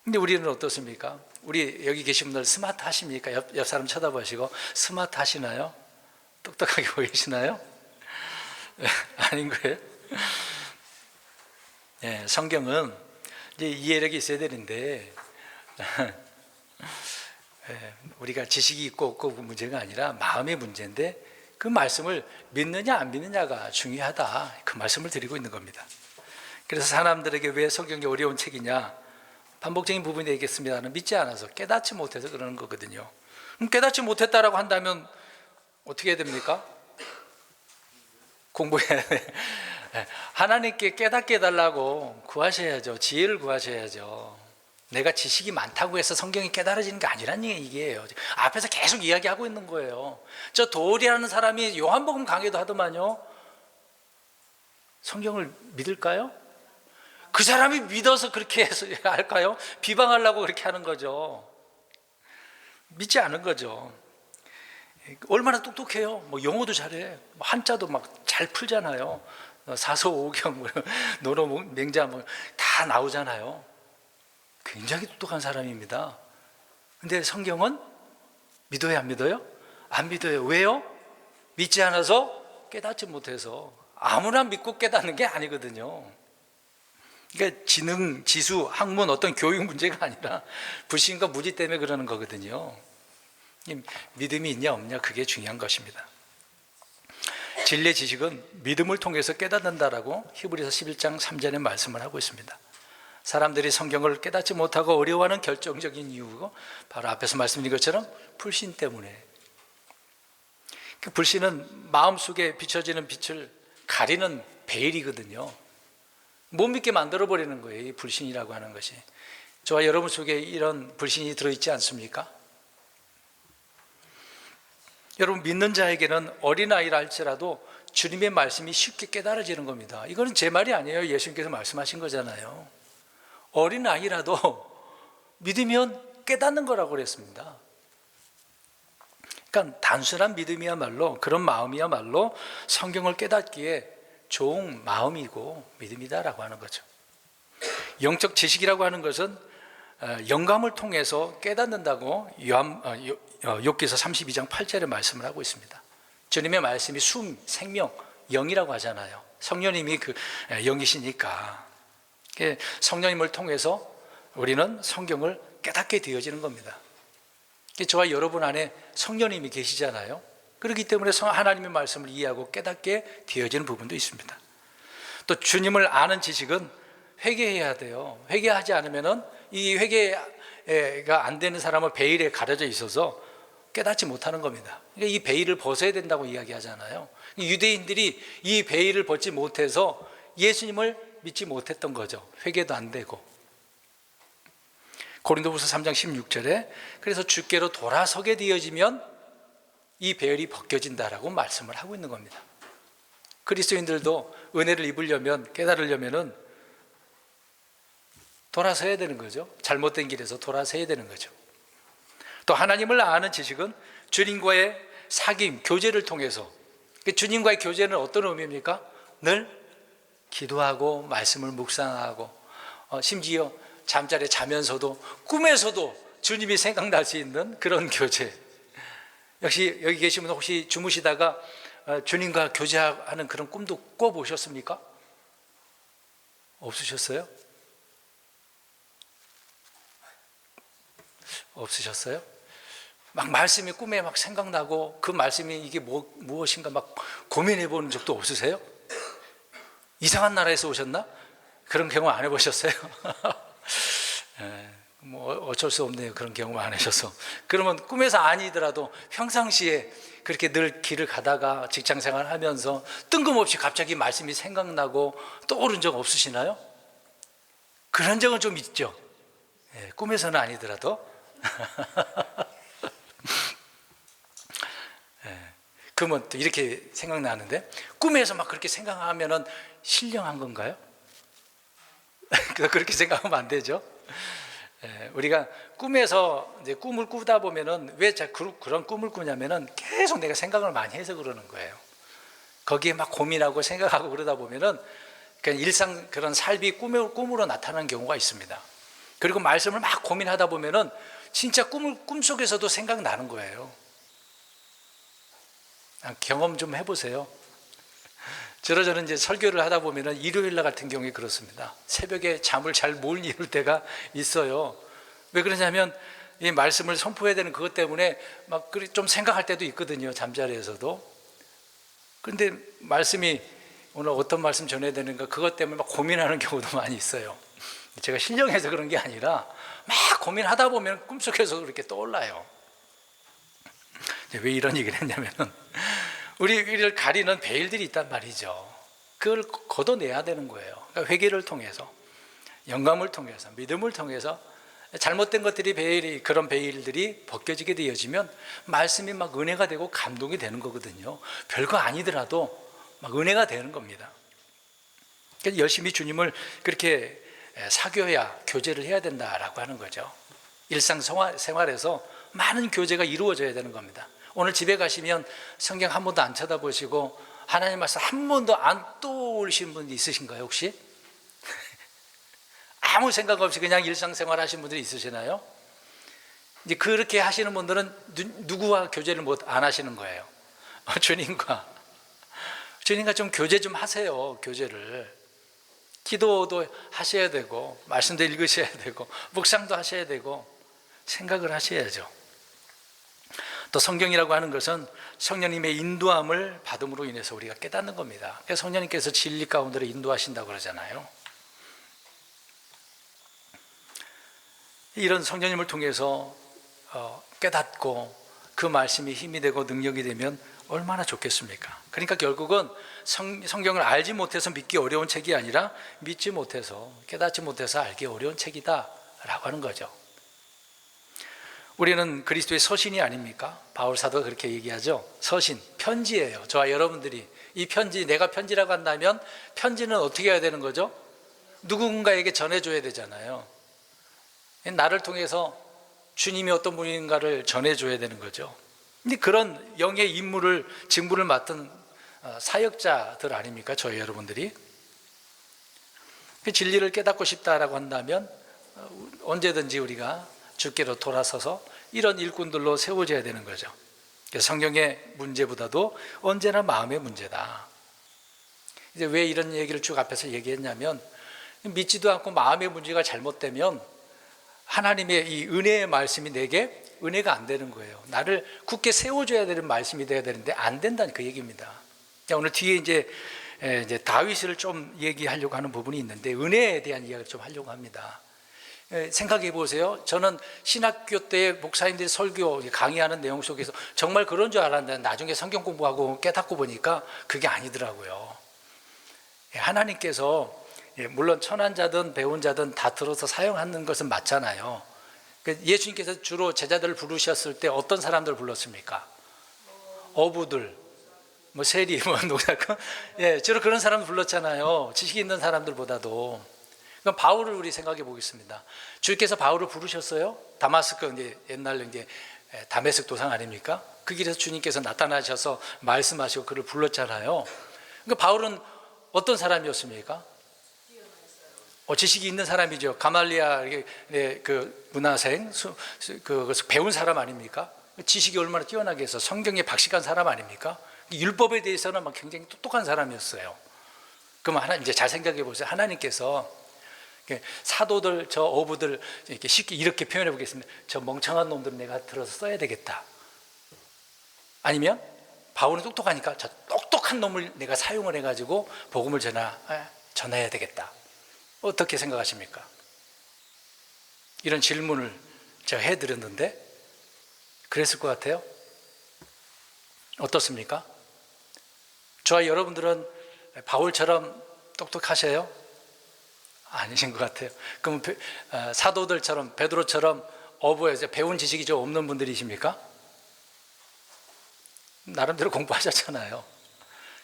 A: 근데 우리는 어떻습니까? 우리 여기 계신 분들 스마트 하십니까? 옆 사람 쳐다보시고 스마트 하시나요? 똑똑하게 보이시나요? 아닌 거예요? 네, 성경은 이제 이해력이 있어야 되는데 우리가 지식이 있고 없고 그 문제가 아니라 마음의 문제인데 그 말씀을 믿느냐 안 믿느냐가 중요하다 그 말씀을 드리고 있는 겁니다. 그래서 사람들에게 왜 성경이 어려운 책이냐 반복적인 부분이 되겠습니다는 믿지 않아서 깨닫지 못해서 그러는 거거든요. 그럼 깨닫지 못했다라고 한다면 어떻게 해야 됩니까? 공부해야 돼. 하나님께 깨닫게 해달라고 구하셔야죠. 지혜를 구하셔야죠. 내가 지식이 많다고 해서 성경이 깨달아지는 게 아니라는 얘기예요. 앞에서 계속 이야기하고 있는 거예요. 저 도리라는 사람이 요한복음 강의도 하더만요. 성경을 믿을까요? 그 사람이 믿어서 그렇게 해서 할까요? 비방하려고 그렇게 하는 거죠. 믿지 않은 거죠. 얼마나 똑똑해요. 뭐 영어도 잘해. 한자도 막 잘 풀잖아요. 사서오경, 논어, 맹자 다 나오잖아요. 굉장히 똑똑한 사람입니다. 근데 성경은 믿어요, 안 믿어요? 안 믿어요. 왜요? 믿지 않아서 깨닫지 못해서. 아무나 믿고 깨닫는 게 아니거든요. 그러니까 지능, 지수, 학문, 어떤 교육 문제가 아니라 불신과 무지 때문에 그러는 거거든요. 믿음이 있냐 없냐 그게 중요한 것입니다. 진리의 지식은 믿음을 통해서 깨닫는다라고 히브리서 11장 3절에 말씀을 하고 있습니다. 사람들이 성경을 깨닫지 못하고 어려워하는 결정적인 이유고 바로 앞에서 말씀드린 것처럼 불신 때문에. 그 불신은 마음속에 비춰지는 빛을 가리는 베일이거든요. 못 믿게 만들어버리는 거예요. 이 불신이라고 하는 것이. 저와 여러분 속에 이런 불신이 들어있지 않습니까? 여러분 믿는 자에게는 어린아이라 할지라도 주님의 말씀이 쉽게 깨달아지는 겁니다. 이거는 제 말이 아니에요. 예수님께서 말씀하신 거잖아요. 어린아이라도 믿으면 깨닫는 거라고 그랬습니다. 그러니까 단순한 믿음이야말로 그런 마음이야말로 성경을 깨닫기에 좋은 마음이고 믿음이다라고 하는 거죠. 영적 지식이라고 하는 것은 영감을 통해서 깨닫는다고 욥기서 32장 8절에 말씀을 하고 있습니다. 주님의 말씀이 숨, 생명, 영이라고 하잖아요. 성령님이 그 영이시니까 성령님을 통해서 우리는 성경을 깨닫게 되어지는 겁니다. 저와 여러분 안에 성령님이 계시잖아요. 그렇기 때문에 하나님의 말씀을 이해하고 깨닫게 되어지는 부분도 있습니다. 또 주님을 아는 지식은 회개해야 돼요. 회개하지 않으면 이 회개가 안 되는 사람은 베일에 가려져 있어서 깨닫지 못하는 겁니다. 그러니까 이 베일을 벗어야 된다고 이야기하잖아요. 유대인들이 이 베일을 벗지 못해서 예수님을 믿지 못했던 거죠. 회개도 안 되고. 고린도후서 3장 16절에 그래서 주께로 돌아서게 되어지면 이 배열이 벗겨진다라고 말씀을 하고 있는 겁니다. 그리스도인들도 은혜를 입으려면, 깨달으려면은 돌아서야 되는 거죠. 잘못된 길에서 돌아서야 되는 거죠. 또 하나님을 아는 지식은 주님과의 사귐, 교제를 통해서, 주님과의 교제는 어떤 의미입니까? 늘 기도하고 말씀을 묵상하고, 심지어 잠자리에 자면서도 꿈에서도 주님이 생각날 수 있는 그런 교제. 역시 여기 계신 분 혹시 주무시다가 주님과 교제하는 그런 꿈도 꿔보셨습니까? 없으셨어요? 없으셨어요? 막 말씀이 꿈에 막 생각나고 그 말씀이 이게 무엇인가 막 고민해 보는 적도 없으세요? 이상한 나라에서 오셨나? 그런 경험 안 해보셨어요? 뭐 어쩔 수 없네요. 그런 경험 안 하셔서. 그러면 꿈에서 아니더라도 평상시에 그렇게 늘 길을 가다가 직장생활 하면서 뜬금없이 갑자기 말씀이 생각나고 떠오른 적 없으시나요? 그런 적은 좀 있죠. 꿈에서는 아니더라도. 그러면 또 이렇게 생각나는데, 꿈에서 막 그렇게 생각하면은 신령한 건가요? 그렇게 생각하면 안 되죠. 우리가 꿈에서 이제 꿈을 꾸다 보면은 왜 그런 꿈을 꾸냐면은 계속 내가 생각을 많이 해서 그러는 거예요. 거기에 막 고민하고 생각하고 그러다 보면은 그냥 일상 그런 삶이 꿈으로 나타나는 경우가 있습니다. 그리고 말씀을 막 고민하다 보면은 진짜 꿈속에서도 생각나는 거예요. 경험 좀 해보세요. 저는 이제 설교를 하다 보면은 일요일 날 같은 경우에 그렇습니다. 새벽에 잠을 잘 못 이룰 때가 있어요. 왜 그러냐면 이 말씀을 선포해야 되는 그것 때문에 막 좀 생각할 때도 있거든요. 잠자리에서도. 그런데 말씀이 오늘 어떤 말씀 전해야 되는가 그것 때문에 막 고민하는 경우도 많이 있어요. 제가 신령해서 그런 게 아니라 막 고민하다 보면 꿈속에서 그렇게 떠올라요. 왜 이런 얘기를 했냐면은 우리를 가리는 베일들이 있단 말이죠. 그걸 걷어내야 되는 거예요. 그러니까 회개를 통해서, 영감을 통해서, 믿음을 통해서 잘못된 것들이 그런 베일들이 벗겨지게 되어지면 말씀이 막 은혜가 되고 감동이 되는 거거든요. 별거 아니더라도 막 은혜가 되는 겁니다. 그래서 열심히 주님을 그렇게 사귀어야 교제를 해야 된다라고 하는 거죠. 일상생활에서 많은 교제가 이루어져야 되는 겁니다. 오늘 집에 가시면 성경 한 번도 안 쳐다보시고 하나님 말씀 한 번도 안 떠올리시는 분 있으신가요 혹시? 아무 생각 없이 그냥 일상생활 하시는 분들이 있으시나요? 이제 그렇게 하시는 분들은 누구와 교제를 안 하시는 거예요? 주님과 좀 교제 좀 하세요. 교제를. 기도도 하셔야 되고 말씀도 읽으셔야 되고 묵상도 하셔야 되고 생각을 하셔야죠. 또 성경이라고 하는 것은 성령님의 인도함을 받음으로 인해서 우리가 깨닫는 겁니다. 그래서 성령님께서 진리 가운데로 인도하신다고 그러잖아요. 이런 성령님을 통해서 깨닫고 그 말씀이 힘이 되고 능력이 되면 얼마나 좋겠습니까? 그러니까 결국은 성경을 알지 못해서 믿기 어려운 책이 아니라 믿지 못해서 깨닫지 못해서 알기 어려운 책이다 라고 하는 거죠. 우리는 그리스도의 서신이 아닙니까? 바울 사도가 그렇게 얘기하죠. 서신, 편지예요. 저와 여러분들이 이 편지, 내가 편지라고 한다면 편지는 어떻게 해야 되는 거죠? 누군가에게 전해줘야 되잖아요. 나를 통해서 주님이 어떤 분인가를 전해줘야 되는 거죠. 근데 그런 영의 임무를, 직무를 맡은 사역자들 아닙니까? 저희 여러분들이. 진리를 깨닫고 싶다라고 한다면 언제든지 우리가 주께로 돌아서서 이런 일꾼들로 세워져야 되는 거죠. 성경의 문제보다도 언제나 마음의 문제다. 이제 왜 이런 얘기를 쭉 앞에서 얘기했냐면 믿지도 않고 마음의 문제가 잘못되면 하나님의 이 은혜의 말씀이 내게 은혜가 안 되는 거예요. 나를 굳게 세워줘야 되는 말씀이 돼야 되는데 안 된다는 그 얘기입니다. 오늘 뒤에 이제 다윗을 좀 얘기하려고 하는 부분이 있는데 은혜에 대한 이야기를 좀 하려고 합니다. 생각해 보세요. 저는 신학교 때 목사님들이 설교 강의하는 내용 속에서 정말 그런 줄 알았는데 나중에 성경 공부하고 깨닫고 보니까 그게 아니더라고요. 하나님께서 물론 천한 자든 배운 자든 다 들어서 사용하는 것은 맞잖아요. 예수님께서 주로 제자들을 부르셨을 때 어떤 사람들을 불렀습니까? 어부들, 뭐 세리, 뭐 농사꾼, 예, 주로 그런 사람 불렀잖아요. 지식 있는 사람들보다도. 그럼 바울을 우리 생각해 보겠습니다. 주께서 바울을 부르셨어요. 다마스크 이제 옛날 이제 다메섹 도상 아닙니까? 그 길에서 주님께서 나타나셔서 말씀하시고 그를 불렀잖아요. 그러니까 바울은 어떤 사람이었습니까? 지식이 있는 사람이죠. 가말리아 그 문화생, 그 배운 사람 아닙니까? 지식이 얼마나 뛰어나게 해서 성경에 박식한 사람 아닙니까? 율법에 대해서는 막 굉장히 똑똑한 사람이었어요. 그러면 이제 잘 생각해 보세요. 하나님께서 사도들, 저 어부들 이렇게 쉽게 이렇게 표현해 보겠습니다. 저 멍청한 놈들 내가 들어서 써야 되겠다. 아니면 바울은 똑똑하니까 저 똑똑한 놈을 내가 사용을 해가지고 복음을 전해야 되겠다. 어떻게 생각하십니까? 이런 질문을 제가 해드렸는데 그랬을 것 같아요. 어떻습니까? 저와 여러분들은 바울처럼 똑똑하세요? 아니신 것 같아요. 그럼 사도들처럼 베드로처럼 어부에서 배운 지식이 좀 없는 분들이십니까? 나름대로 공부하셨잖아요.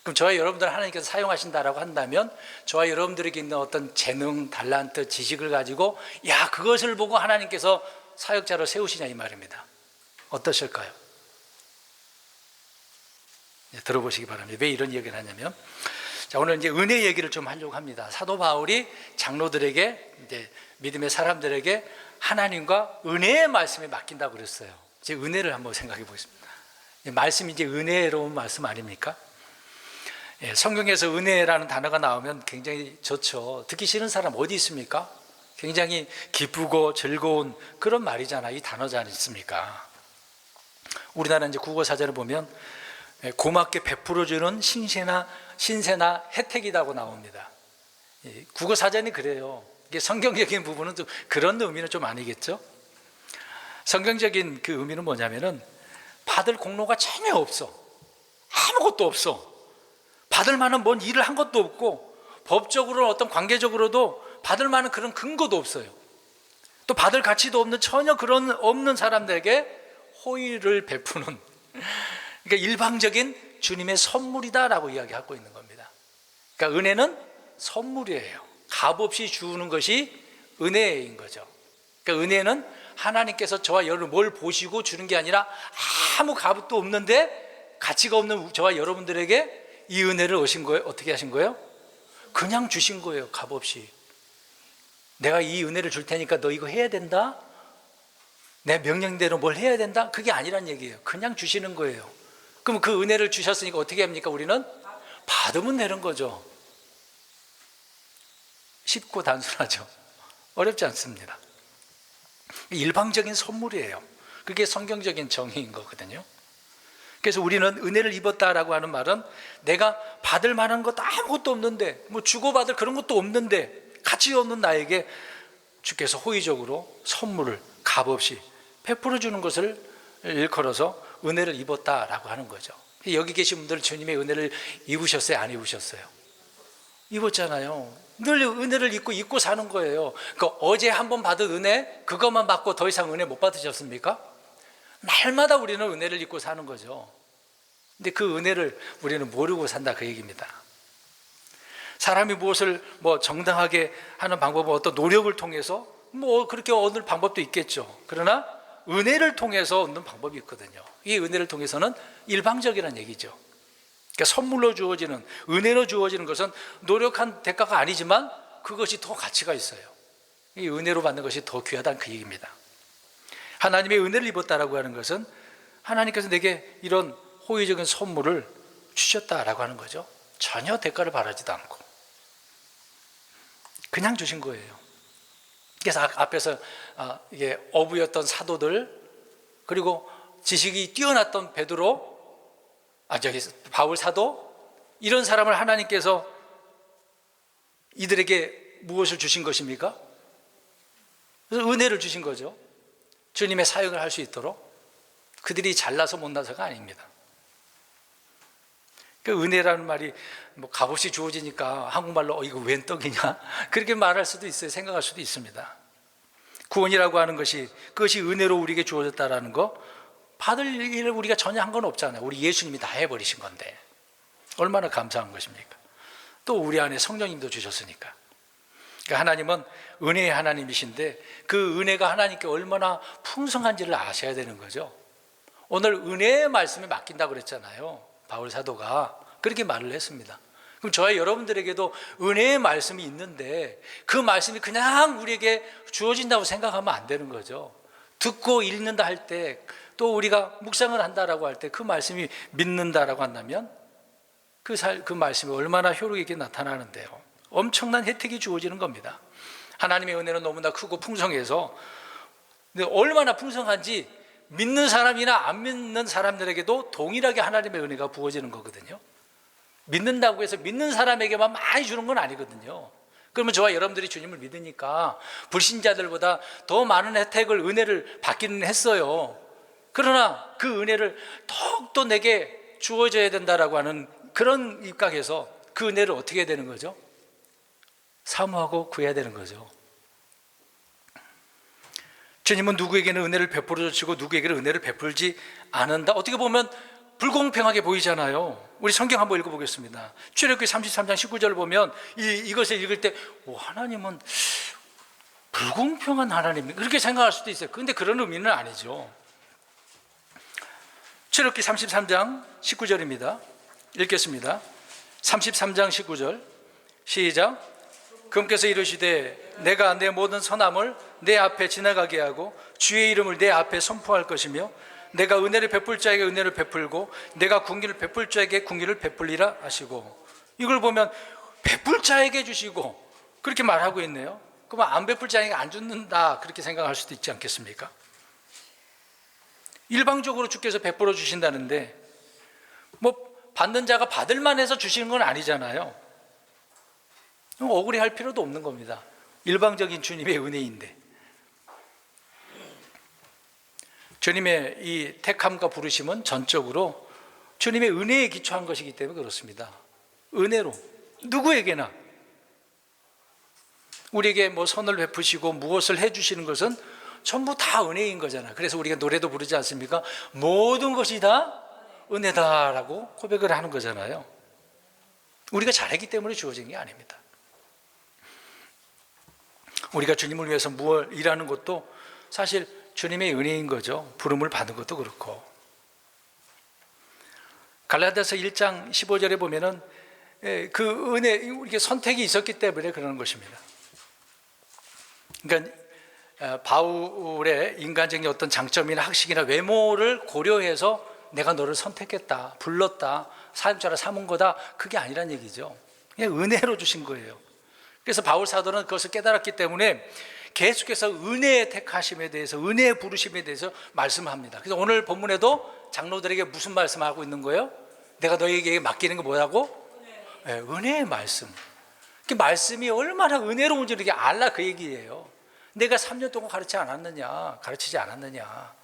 A: 그럼 저와 여러분들 하나님께서 사용하신다라고 한다면 저와 여러분들에게 있는 어떤 재능, 달란트, 지식을 가지고 야 그것을 보고 하나님께서 사역자로 세우시냐 이 말입니다. 어떠실까요? 들어보시기 바랍니다. 왜 이런 얘기를 하냐면 자, 오늘 이제 은혜 얘기를 좀 하려고 합니다. 사도 바울이 장로들에게 이제 믿음의 사람들에게 하나님과 은혜의 말씀에 맡긴다고 그랬어요. 이제 은혜를 한번 생각해 보겠습니다. 말씀이 이제 은혜로운 말씀 아닙니까? 예, 성경에서 은혜라는 단어가 나오면 굉장히 좋죠. 듣기 싫은 사람 어디 있습니까? 굉장히 기쁘고 즐거운 그런 말이잖아. 이 단어지 않습니까? 우리나라 이제 국어사전을 보면 고맙게 베풀어주는 신세나 혜택이라고 나옵니다. 국어사전이 그래요. 이게 성경적인 부분은 좀 그런 의미는 좀 아니겠죠? 성경적인 그 의미는 뭐냐면은 받을 공로가 전혀 없어. 아무것도 없어. 받을 만한 뭔 일을 한 것도 없고 법적으로 어떤 관계적으로도 받을 만한 그런 근거도 없어요. 또 받을 가치도 없는 전혀 그런 없는 사람들에게 호의를 베푸는 그러니까 일방적인 주님의 선물이다라고 이야기하고 있는 겁니다. 그러니까 은혜는 선물이에요. 값없이 주는 것이 은혜인 거죠. 그러니까 은혜는 하나님께서 저와 여러분을 뭘 보시고 주는 게 아니라 아무 값도 없는데 가치가 없는 저와 여러분들에게 이 은혜를 오신 거예요. 어떻게 하신 거예요? 그냥 주신 거예요. 값없이. 내가 이 은혜를 줄 테니까 너 이거 해야 된다? 내 명령대로 뭘 해야 된다? 그게 아니란 얘기예요. 그냥 주시는 거예요. 그럼 그 은혜를 주셨으니까 어떻게 합니까? 우리는 받으면 되는 거죠. 쉽고 단순하죠. 어렵지 않습니다. 일방적인 선물이에요. 그게 성경적인 정의인 거거든요. 그래서 우리는 은혜를 입었다라고 하는 말은 내가 받을 만한 것도 아무것도 없는데 뭐 주고받을 그런 것도 없는데 가치 없는 나에게 주께서 호의적으로 선물을 값없이 베풀어 주는 것을 일컬어서 은혜를 입었다라고 하는 거죠. 여기 계신 분들 주님의 은혜를 입으셨어요? 안 입으셨어요? 입었잖아요. 늘 은혜를 입고 사는 거예요. 그러니까 어제 한번 받은 은혜 그것만 받고 더 이상 은혜 못 받으셨습니까? 날마다 우리는 은혜를 입고 사는 거죠. 근데 그 은혜를 우리는 모르고 산다 그 얘기입니다. 사람이 무엇을 정당하게 하는 방법은 어떤 노력을 통해서 그렇게 얻는 방법도 있겠죠. 그러나 은혜를 통해서 얻는 방법이 있거든요. 이 은혜를 통해서는 일방적이라는 얘기죠. 그러니까 선물로 주어지는 은혜로 주어지는 것은 노력한 대가가 아니지만 그것이 더 가치가 있어요. 이 은혜로 받는 것이 더 귀하다는 그 얘기입니다. 하나님의 은혜를 입었다라고 하는 것은 하나님께서 내게 이런 호의적인 선물을 주셨다라고 하는 거죠. 전혀 대가를 바라지도 않고 그냥 주신 거예요. 그래서 앞에서 이게 어부였던 사도들 그리고 지식이 뛰어났던 베드로 바울 사도 이런 사람을 하나님께서 이들에게 무엇을 주신 것입니까? 그래서 은혜를 주신 거죠. 주님의 사역을 할 수 있도록. 그들이 잘나서 못나서가 아닙니다. 그 은혜라는 말이 값없이 주어지니까 한국말로 이거 웬 떡이냐 그렇게 말할 수도 있어요. 생각할 수도 있습니다. 구원이라고 하는 것이 그것이 은혜로 우리에게 주어졌다라는 거 받을 일을 우리가 전혀 한 건 없잖아요. 우리 예수님이 다 해버리신 건데 얼마나 감사한 것입니까? 또 우리 안에 성령님도 주셨으니까. 그러니까 하나님은 은혜의 하나님이신데 그 은혜가 하나님께 얼마나 풍성한지를 아셔야 되는 거죠. 오늘 은혜의 말씀에 맡긴다고 그랬잖아요. 바울 사도가 그렇게 말을 했습니다. 그럼 저와 여러분들에게도 은혜의 말씀이 있는데 그 말씀이 그냥 우리에게 주어진다고 생각하면 안 되는 거죠. 듣고 읽는다 할 때, 또 우리가 묵상을 한다라고 할 때 그 말씀이 믿는다라고 한다면 그 말씀이 얼마나 효력 있게 나타나는데요. 엄청난 혜택이 주어지는 겁니다. 하나님의 은혜는 너무나 크고 풍성해서, 근데 얼마나 풍성한지 믿는 사람이나 안 믿는 사람들에게도 동일하게 하나님의 은혜가 부어지는 거거든요. 믿는다고 해서 믿는 사람에게만 많이 주는 건 아니거든요. 그러면 저와 여러분들이 주님을 믿으니까 불신자들보다 더 많은 혜택을, 은혜를 받기는 했어요. 그러나 그 은혜를 더욱더 내게 주어져야 된다라고 하는 그런 입각에서 그 은혜를 어떻게 해야 되는 거죠? 사모하고 구해야 되는 거죠. 주님은 누구에게는 은혜를 베풀어 주시고 누구에게는 은혜를 베풀지 않는다. 어떻게 보면 불공평하게 보이잖아요. 우리 성경 한번 읽어보겠습니다. 출애굽기 33장 19절을 보면 이것을 읽을 때 하나님은 불공평한 하나님, 그렇게 생각할 수도 있어요. 그런데 그런 의미는 아니죠. 출애굽기 33장 19절입니다. 읽겠습니다. 33장 19절 시작. 그분께서 이르시되 내가 내 모든 선함을 내 앞에 지나가게 하고 주의 이름을 내 앞에 선포할 것이며 내가 은혜를 베풀 자에게 은혜를 베풀고 내가 궁기를 베풀 자에게 궁기를 베풀리라 하시고, 이걸 보면 베풀 자에게 주시고 그렇게 말하고 있네요. 그러면 안 베풀 자에게 안 주는다 그렇게 생각할 수도 있지 않겠습니까? 일방적으로 주께서 베풀어 주신다는데 받는 자가 받을만 해서 주시는 건 아니잖아요. 억울해할 필요도 없는 겁니다. 일방적인 주님의 은혜인데, 주님의 이 택함과 부르심은 전적으로 주님의 은혜에 기초한 것이기 때문에 그렇습니다. 은혜로 누구에게나 우리에게 선을 베푸시고 무엇을 해주시는 것은 전부 다 은혜인 거잖아요. 그래서 우리가 노래도 부르지 않습니까? 모든 것이 다 은혜다라고 고백을 하는 거잖아요. 우리가 잘했기 때문에 주어진 게 아닙니다. 우리가 주님을 위해서 무엇 일하는 것도 사실 주님의 은혜인 거죠. 부름을 받은 것도 그렇고. 갈라디아서 1장 15절에 보면은 그 은혜, 이렇게 선택이 있었기 때문에 그러는 것입니다. 그러니까 바울의 인간적인 어떤 장점이나 학식이나 외모를 고려해서 내가 너를 선택했다, 불렀다, 사역자로 삼은 거다, 그게 아니란 얘기죠. 그냥 은혜로 주신 거예요. 그래서 바울 사도는 그것을 깨달았기 때문에 계속해서 은혜의 택하심에 대해서, 은혜의 부르심에 대해서 말씀합니다. 그래서 오늘 본문에도 장로들에게 무슨 말씀하고 있는 거예요? 내가 너에게 맡기는 거 뭐라고? 네, 은혜의 말씀. 그 말씀이 얼마나 은혜로운지 이렇게 알라 그 얘기예요. 내가 3년 동안 가르치지 않았느냐.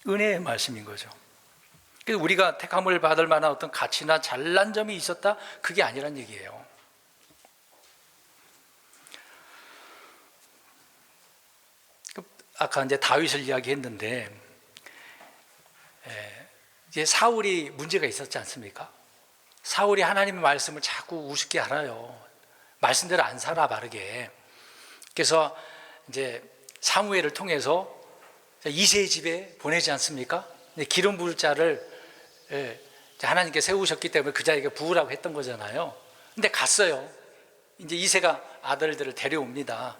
A: 은혜의 말씀인 거죠. 그래서 우리가 택함을 받을 만한 어떤 가치나 잘난 점이 있었다? 그게 아니란 얘기예요. 아까 이제 다윗을 이야기했는데, 이제 사울이 문제가 있었지 않습니까? 사울이 하나님의 말씀을 자꾸 우습게 알아요. 말씀대로 안 살아, 바르게. 그래서 이제 사무엘을 통해서 이새의 집에 보내지 않습니까? 기름 부을 자를 하나님께 세우셨기 때문에 그 자에게 부으라고 했던 거잖아요. 근데 갔어요. 이제 이새가 아들들을 데려옵니다.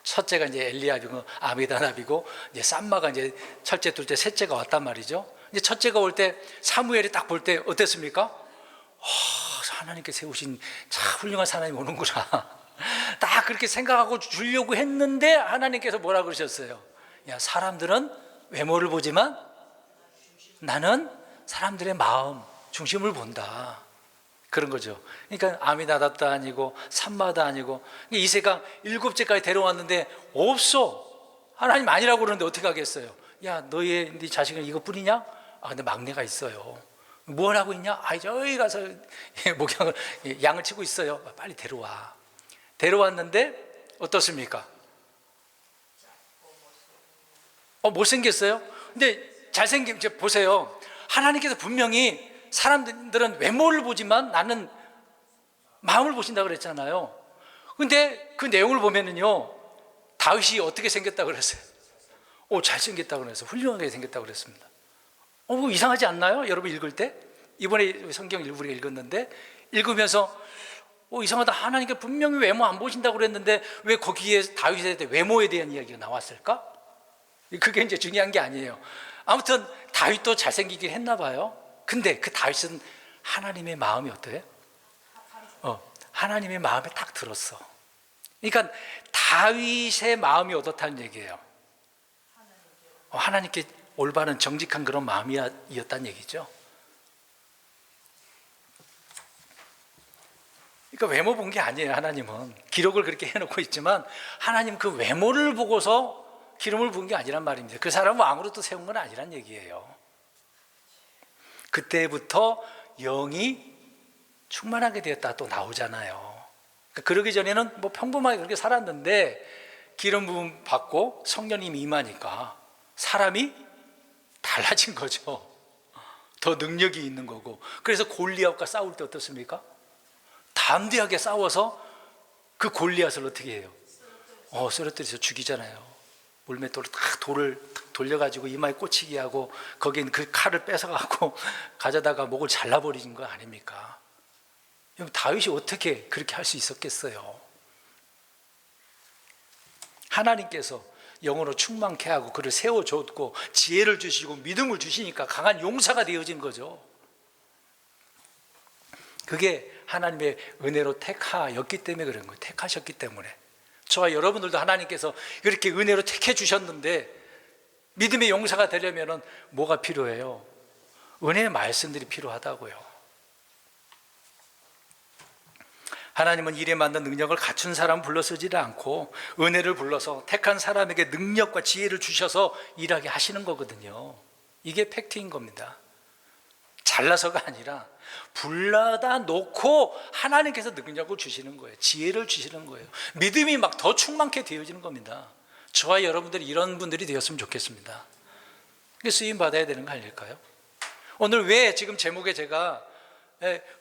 A: 첫째가 이제 엘리압이고 아미다답이고, 이제 쌈마가 이제 첫째, 둘째, 셋째가 왔단 말이죠. 이제 첫째가 올 때 사무엘이 딱 볼 때 어땠습니까? 하나님께 세우신 참 훌륭한 사람이 오는구나. 딱 그렇게 생각하고 주려고 했는데 하나님께서 뭐라 그러셨어요? 야, 사람들은 외모를 보지만 나는 사람들의 마음, 중심을 본다. 그런 거죠. 그러니까 아미나답도 아니고 산마도 아니고, 이새가 7째까지 데려왔는데 없어. 하나님 아니라고 그러는데 어떻게 하겠어요? 야, 네 자식은 이것뿐이냐? 근데 막내가 있어요. 뭘 하고 있냐? 저기 가서 목양을, 양을 치고 있어요. 빨리 데려와. 데려왔는데 어떻습니까? 못생겼어요? 근데 잘생긴, 이제 보세요. 하나님께서 분명히 사람들은 외모를 보지만 나는 마음을 보신다고 그랬잖아요. 근데 그 내용을 보면은요, 다윗이 어떻게 생겼다고 그랬어요? 잘생겼다고 그랬어요. 훌륭하게 생겼다고 그랬습니다. 뭐 이상하지 않나요? 여러분 읽을 때? 이번에 성경 우리가 읽었는데, 읽으면서 이상하다. 하나님께 분명히 외모 안 보신다고 그랬는데 왜 거기에 다윗에 대해 외모에 대한 이야기가 나왔을까? 그게 이제 중요한 게 아니에요. 아무튼 다윗도 잘생기긴 했나 봐요. 근데 그 다윗은 하나님의 마음이 어때요? 하나님의 마음에 딱 들었어. 그러니까 다윗의 마음이 어떻다는 얘기예요? 하나님께 올바른 정직한 그런 마음이었다는 얘기죠. 그러니까 외모 본 게 아니에요. 하나님은 기록을 그렇게 해놓고 있지만 하나님 그 외모를 보고서 기름을 부은 게 아니란 말입니다. 그 사람은 왕으로 또 세운 건 아니란 얘기예요. 그때부터 영이 충만하게 되었다 또 나오잖아요. 그러니까 그러기 전에는 뭐 평범하게 그렇게 살았는데 기름 부음 받고 성령님이 임하니까 사람이 달라진 거죠. 더 능력이 있는 거고. 그래서 골리앗과 싸울 때 어떻습니까? 담대하게 싸워서 그 골리앗을 어떻게 해요? 쓰러뜨려서 죽이잖아요. 물맷돌로 딱 돌을 돌려가지고 이마에 꽂히게 하고 거긴 그 칼을 뺏어가고 가져다가 목을 잘라버리는 거 아닙니까? 다윗이 어떻게 그렇게 할 수 있었겠어요? 하나님께서 영으로 충만케 하고 그를 세워줬고 지혜를 주시고 믿음을 주시니까 강한 용사가 되어진 거죠. 그게 하나님의 은혜로 택하였기 때문에 그런 거예요. 택하셨기 때문에. 저와 여러분들도 하나님께서 이렇게 은혜로 택해 주셨는데 믿음의 용사가 되려면 뭐가 필요해요? 은혜의 말씀들이 필요하다고요. 하나님은 일에 맞는 능력을 갖춘 사람 불러 쓰지를 않고 은혜를 불러서 택한 사람에게 능력과 지혜를 주셔서 일하게 하시는 거거든요. 이게 팩트인 겁니다. 잘나서가 아니라 불러다 놓고 하나님께서 능력을 주시는 거예요. 지혜를 주시는 거예요. 믿음이 막 더 충만케 되어지는 겁니다. 저와 여러분들이 이런 분들이 되었으면 좋겠습니다. 쓰임 받아야 되는 거 아닐까요? 오늘 왜 지금 제목에 제가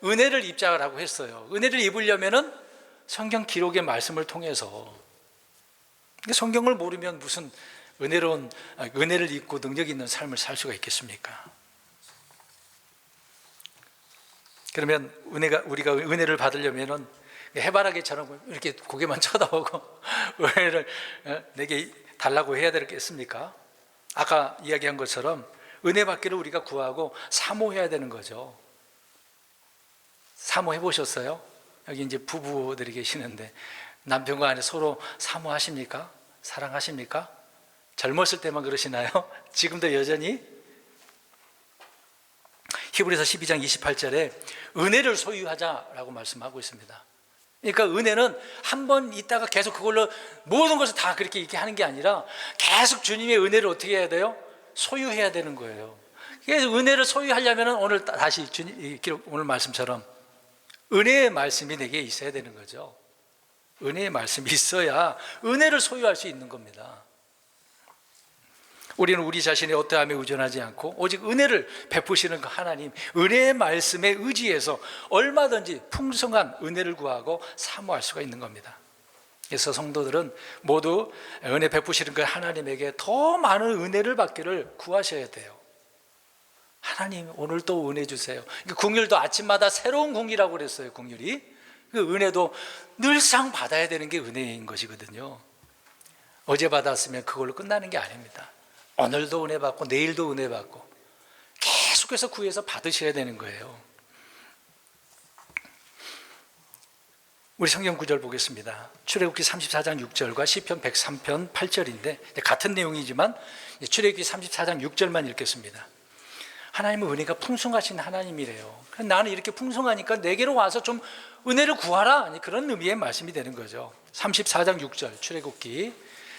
A: 은혜를 입자라고 했어요. 은혜를 입으려면은 성경 기록의 말씀을 통해서. 성경을 모르면 무슨 은혜를 입고 능력 있는 삶을 살 수가 있겠습니까? 그러면 우리가 은혜를 받으려면은 해바라기처럼 이렇게 고개만 쳐다보고 은혜를 내게 달라고 해야 되겠습니까? 아까 이야기한 것처럼 은혜 받기를 우리가 구하고 사모해야 되는 거죠. 사모해 보셨어요? 여기 이제 부부들이 계시는데 남편과 아내 서로 사모하십니까? 사랑하십니까? 젊었을 때만 그러시나요? 지금도 여전히? 히브리서 12장 28절에 은혜를 소유하자라고 말씀하고 있습니다. 그러니까 은혜는 한 번 있다가 계속 그걸로 모든 것을 다 그렇게 이렇게 하는 게 아니라 계속 주님의 은혜를 어떻게 해야 돼요? 소유해야 되는 거예요. 그래서 은혜를 소유하려면 오늘 다시 오늘 말씀처럼 은혜의 말씀이 내게 있어야 되는 거죠. 은혜의 말씀이 있어야 은혜를 소유할 수 있는 겁니다. 우리는 우리 자신의 어떠함에 의존하지 않고 오직 은혜를 베푸시는 그 하나님, 은혜의 말씀에 의지해서 얼마든지 풍성한 은혜를 구하고 사모할 수가 있는 겁니다. 그래서 성도들은 모두 은혜 베푸시는 그 하나님에게 더 많은 은혜를 받기를 구하셔야 돼요. 하나님 오늘 또 은혜 주세요. 긍휼도 아침마다 새로운 긍휼이라고 그랬어요. 긍휼이 그 은혜도 늘상 받아야 되는 게 은혜인 것이거든요. 어제 받았으면 그걸로 끝나는 게 아닙니다. 오늘도 은혜 받고 내일도 은혜 받고 계속해서 구해서 받으셔야 되는 거예요. 우리 성경 구절 보겠습니다. 출애굽기 34장 6절과 시편 103편 8절인데 같은 내용이지만 출애굽기 34장 6절만 읽겠습니다. 하나님은 은혜가 풍성하신 하나님이래요. 나는 이렇게 풍성하니까 내게로 와서 좀 은혜를 구하라, 그런 의미의 말씀이 되는 거죠. 34장 6절 출애굽기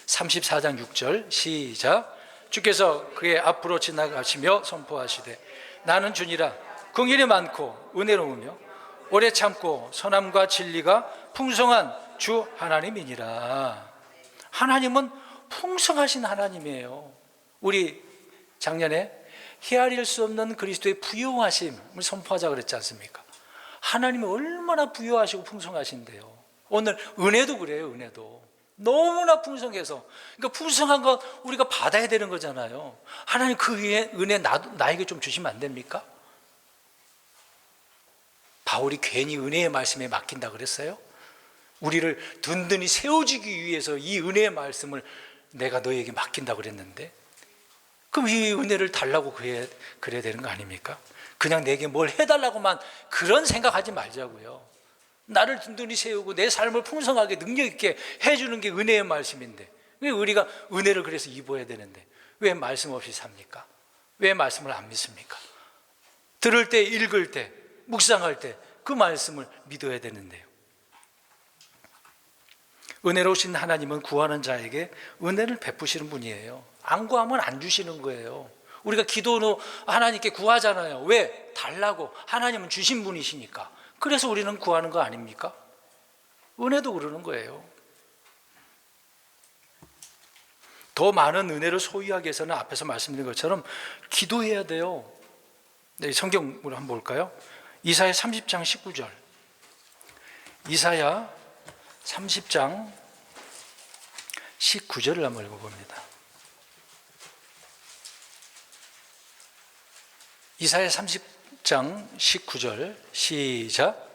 A: 34장 6절 시작. 주께서 그의 앞으로 지나가시며 선포하시되 나는 주니라 긍휼이 많고 은혜로우며 오래 참고 선함과 진리가 풍성한 주 하나님이니라. 하나님은 풍성하신 하나님이에요. 우리 작년에 헤아릴 수 없는 그리스도의 부요하심을 선포하자 그랬지 않습니까? 하나님이 얼마나 부요하시고 풍성하신데요. 오늘 은혜도 그래요. 은혜도 너무나 풍성해서, 그러니까 풍성한 거 우리가 받아야 되는 거잖아요. 하나님 그 위에 은혜 나에게 좀 주시면 안 됩니까? 바울이 괜히 은혜의 말씀에 맡긴다 그랬어요? 우리를 든든히 세워주기 위해서 이 은혜의 말씀을 내가 너에게 맡긴다 그랬는데, 그럼 이 은혜를 달라고 그래야 되는 거 아닙니까? 그냥 내게 뭘 해달라고만 그런 생각하지 말자고요. 나를 든든히 세우고 내 삶을 풍성하게 능력 있게 해주는 게 은혜의 말씀인데, 왜 우리가 은혜를 그래서 입어야 되는데 왜 말씀 없이 삽니까? 왜 말씀을 안 믿습니까? 들을 때, 읽을 때, 묵상할 때 그 말씀을 믿어야 되는데요. 은혜로우신 하나님은 구하는 자에게 은혜를 베푸시는 분이에요. 안 구하면 안 주시는 거예요. 우리가 기도로 하나님께 구하잖아요. 왜? 달라고. 하나님은 주신 분이시니까. 그래서 우리는 구하는 거 아닙니까? 은혜도 그러는 거예요. 더 많은 은혜를 소유하기 위해서는 앞에서 말씀드린 것처럼 기도해야 돼요. 네, 성경으로 한번 볼까요? 이사야 30장 19절. 이사야 30장 19절을 한번 읽어봅니다. 이사야 30장 19절 시작.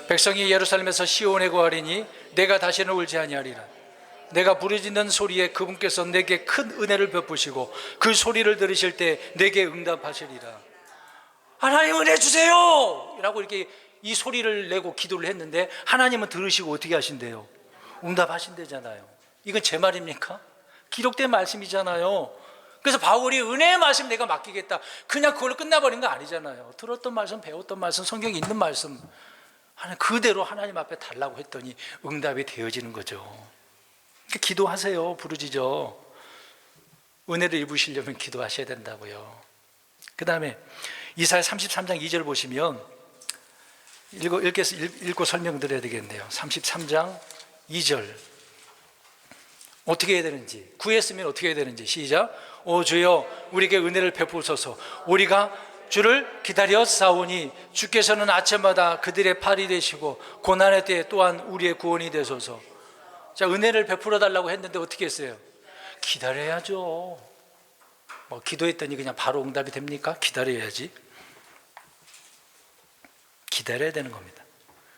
A: 백성이 예루살렘에서 시온에 거하리니 내가 다시는 울지 아니하리라. 내가 부르짖는 소리에 그분께서 내게 큰 은혜를 베푸시고 그 소리를 들으실 때 내게 응답하시리라. 하나님 은혜 주세요! 라고 이렇게 이 소리를 내고 기도를 했는데 하나님은 들으시고 어떻게 하신대요? 응답하신대잖아요. 이건 제 말입니까? 기록된 말씀이잖아요. 그래서 바울이 은혜의 말씀 내가 맡기겠다, 그냥 그걸로 끝나버린 거 아니잖아요. 들었던 말씀, 배웠던 말씀, 성경에 있는 말씀 그대로 하나님 앞에 달라고 했더니 응답이 되어지는 거죠. 그러니까 기도하세요. 부르짖어. 은혜를 입으시려면 기도하셔야 된다고요. 그 다음에 이사야 33장 2절 보시면 읽고 설명드려야 되겠네요. 33장 2절 어떻게 해야 되는지, 구했으면 어떻게 해야 되는지 시작. 오 주여 우리에게 은혜를 베푸소서. 우리가 주를 기다려 싸우니 주께서는 아침마다 그들의 팔이 되시고 고난의 때에 또한 우리의 구원이 되소서. 자, 은혜를 베풀어 달라고 했는데 어떻게 했어요? 기다려야죠. 뭐 기도했더니 그냥 바로 응답이 됩니까? 기다려야지. 기다려야 되는 겁니다.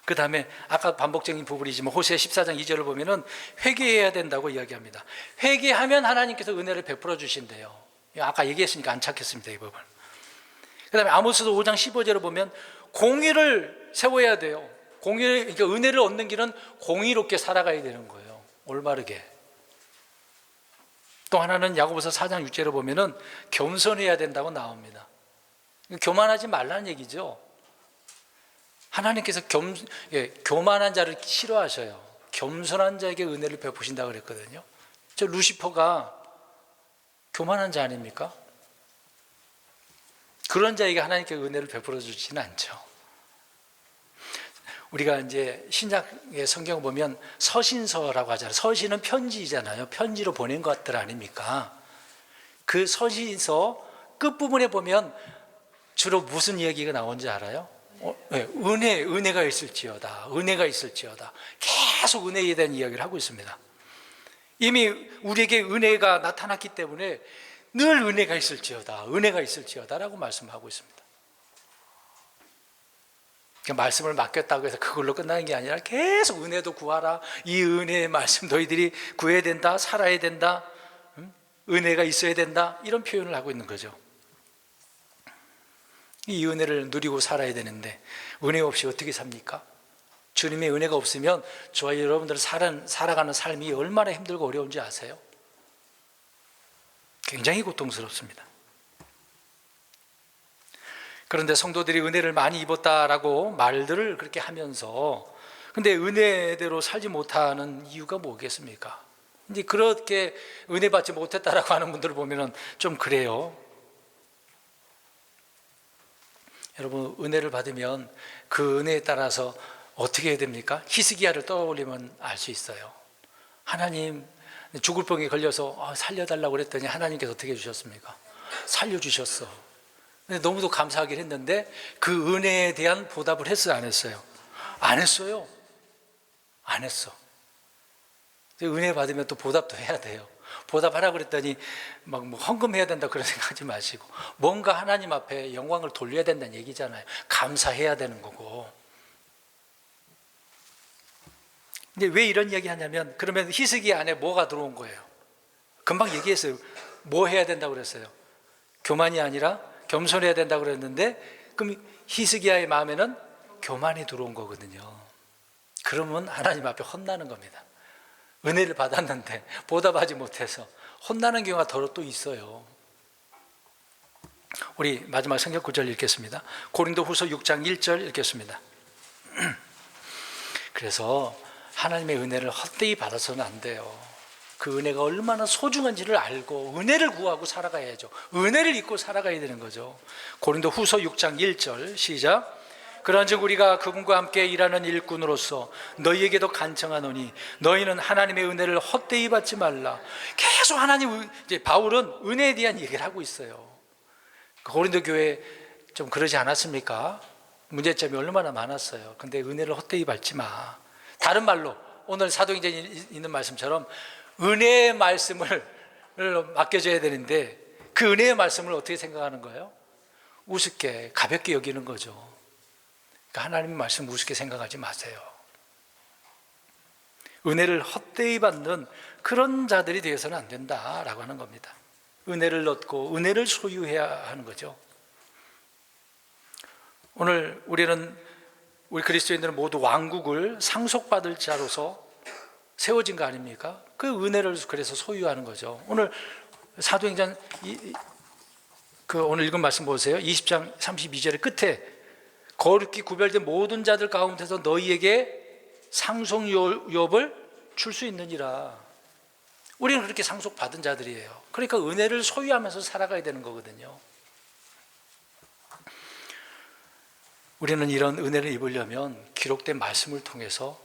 A: 그 다음에 아까 반복적인 부분이지만 호세아 14장 2절을 보면은 회개해야 된다고 이야기합니다. 회개하면 하나님께서 은혜를 베풀어 주신대요. 아까 얘기했으니까 안 찾겠습니다, 이 부분. 그 다음에 아모스도 5장 15절을 보면 공의를 세워야 돼요. 그러니까 은혜를 얻는 길은 공의롭게 살아가야 되는 거예요. 올바르게. 또 하나는 야고보서 4장 6절을 보면은 겸손해야 된다고 나옵니다. 교만하지 말라는 얘기죠. 하나님께서 교만한 자를 싫어하셔요. 겸손한 자에게 은혜를 베푸신다고 그랬거든요. 저 루시퍼가 교만한 자 아닙니까? 그런 자에게 하나님께 은혜를 베풀어 주지는 않죠. 우리가 이제 신약의 성경을 보면 서신서라고 하잖아요. 서신은 편지잖아요. 편지로 보낸 것들 아닙니까? 그 서신서 끝부분에 보면 주로 무슨 이야기가 나오는지 알아요? 은혜가 있을지어다. 은혜가 있을지어다. 계속 은혜에 대한 이야기를 하고 있습니다. 이미 우리에게 은혜가 나타났기 때문에 늘 은혜가 있을지어다. 은혜가 있을지어다라고 말씀하고 있습니다. 말씀을 맡겼다고 해서 그걸로 끝나는 게 아니라 계속 은혜도 구하라. 이 은혜의 말씀 너희들이 구해야 된다. 살아야 된다. 은혜가 있어야 된다. 이런 표현을 하고 있는 거죠. 이 은혜를 누리고 살아야 되는데 은혜 없이 어떻게 삽니까? 주님의 은혜가 없으면 저와 여러분들 살아가는 삶이 얼마나 힘들고 어려운지 아세요? 굉장히 고통스럽습니다. 그런데 성도들이 은혜를 많이 입었다라고 말들을 그렇게 하면서 근데 은혜대로 살지 못하는 이유가 뭐겠습니까? 이제 그렇게 은혜 받지 못했다라고 하는 분들을 보면은 좀 그래요. 여러분, 은혜를 받으면 그 은혜에 따라서 어떻게 해야 됩니까? 히스기야를 떠올리면 알 수 있어요. 하나님, 죽을 병에 걸려서 살려달라고 그랬더니 하나님께서 어떻게 해주셨습니까? 살려주셨어. 근데 너무도 감사하긴 했는데 그 은혜에 대한 보답을 했어요, 안 했어요? 안 했어요. 안 했어. 은혜 받으면 또 보답도 해야 돼요. 보답하라고 그랬더니 막 뭐 헌금해야 된다 그런 생각하지 마시고 뭔가 하나님 앞에 영광을 돌려야 된다는 얘기잖아요. 감사해야 되는 거고. 근데 왜 이런 얘기 하냐면 그러면 히스기 안에 뭐가 들어온 거예요? 금방 얘기했어요. 뭐 해야 된다고 그랬어요? 교만이 아니라 겸손해야 된다고 그랬는데 그럼 히스기야의 마음에는 교만이 들어온 거거든요. 그러면 하나님 앞에 혼나는 겁니다. 은혜를 받았는데 보답하지 못해서 혼나는 경우가 더러 또 있어요. 우리 마지막 성경 구절 읽겠습니다. 고린도후서 6장 1절 읽겠습니다. 그래서 하나님의 은혜를 헛되이 받아서는 안 돼요. 그 은혜가 얼마나 소중한지를 알고 은혜를 구하고 살아가야죠. 은혜를 잊고 살아가야 되는 거죠. 고린도후서 6장 1절 시작. 그런즉 우리가 그분과 함께 일하는 일꾼으로서 너희에게도 간청하노니 너희는 하나님의 은혜를 헛되이 받지 말라. 계속 하나님, 이제 바울은 은혜에 대한 얘기를 하고 있어요. 고린도 교회 좀 그러지 않았습니까? 문제점이 얼마나 많았어요. 근데 은혜를 헛되이 받지 마. 다른 말로 오늘 사도행전에 있는 말씀처럼 은혜의 말씀을 맡겨줘야 되는데 그 은혜의 말씀을 어떻게 생각하는 거예요? 우습게 가볍게 여기는 거죠. 그러니까 하나님의 말씀 우습게 생각하지 마세요. 은혜를 헛되이 받는 그런 자들이 되어서는 안 된다라고 하는 겁니다. 은혜를 얻고 은혜를 소유해야 하는 거죠. 오늘 우리 그리스도인들은 모두 왕국을 상속받을 자로서 세워진 거 아닙니까? 그 은혜를 그래서 소유하는 거죠. 오늘 사도행전 오늘 읽은 말씀 보세요. 20장 32절의 끝에 거룩히 구별된 모든 자들 가운데서 너희에게 상속유업을 줄 수 있느니라. 우리는 그렇게 상속받은 자들이에요. 그러니까 은혜를 소유하면서 살아가야 되는 거거든요. 우리는 이런 은혜를 입으려면 기록된 말씀을 통해서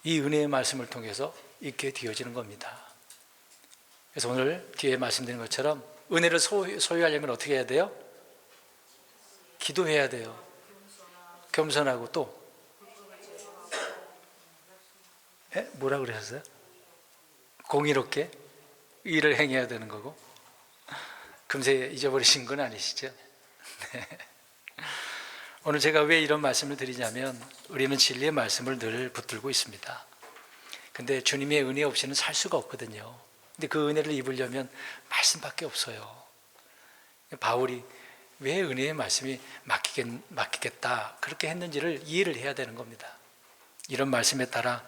A: 이 은혜의 말씀을 통해서 있게 되어지는 겁니다. 그래서 오늘 뒤에 말씀드린 것처럼 은혜를 소유하려면 어떻게 해야 돼요? 기도해야 돼요. 겸손하고 또 뭐라 그러셨어요? 공의롭게 일을 행해야 되는 거고 금세 잊어버리신 건 아니시죠? 네. 오늘 제가 왜 이런 말씀을 드리냐면 우리는 진리의 말씀을 늘 붙들고 있습니다. 근데 주님의 은혜 없이는 살 수가 없거든요. 근데 그 은혜를 입으려면 말씀밖에 없어요. 바울이 왜 은혜의 말씀이 맡기겠다 그렇게 했는지를 이해를 해야 되는 겁니다. 이런 말씀에 따라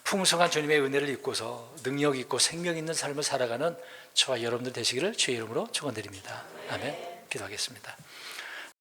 A: 풍성한 주님의 은혜를 입고서 능력 있고 생명 있는 삶을 살아가는 저와 여러분들 되시기를 주의 이름으로 축원드립니다. 아멘. 기도하겠습니다.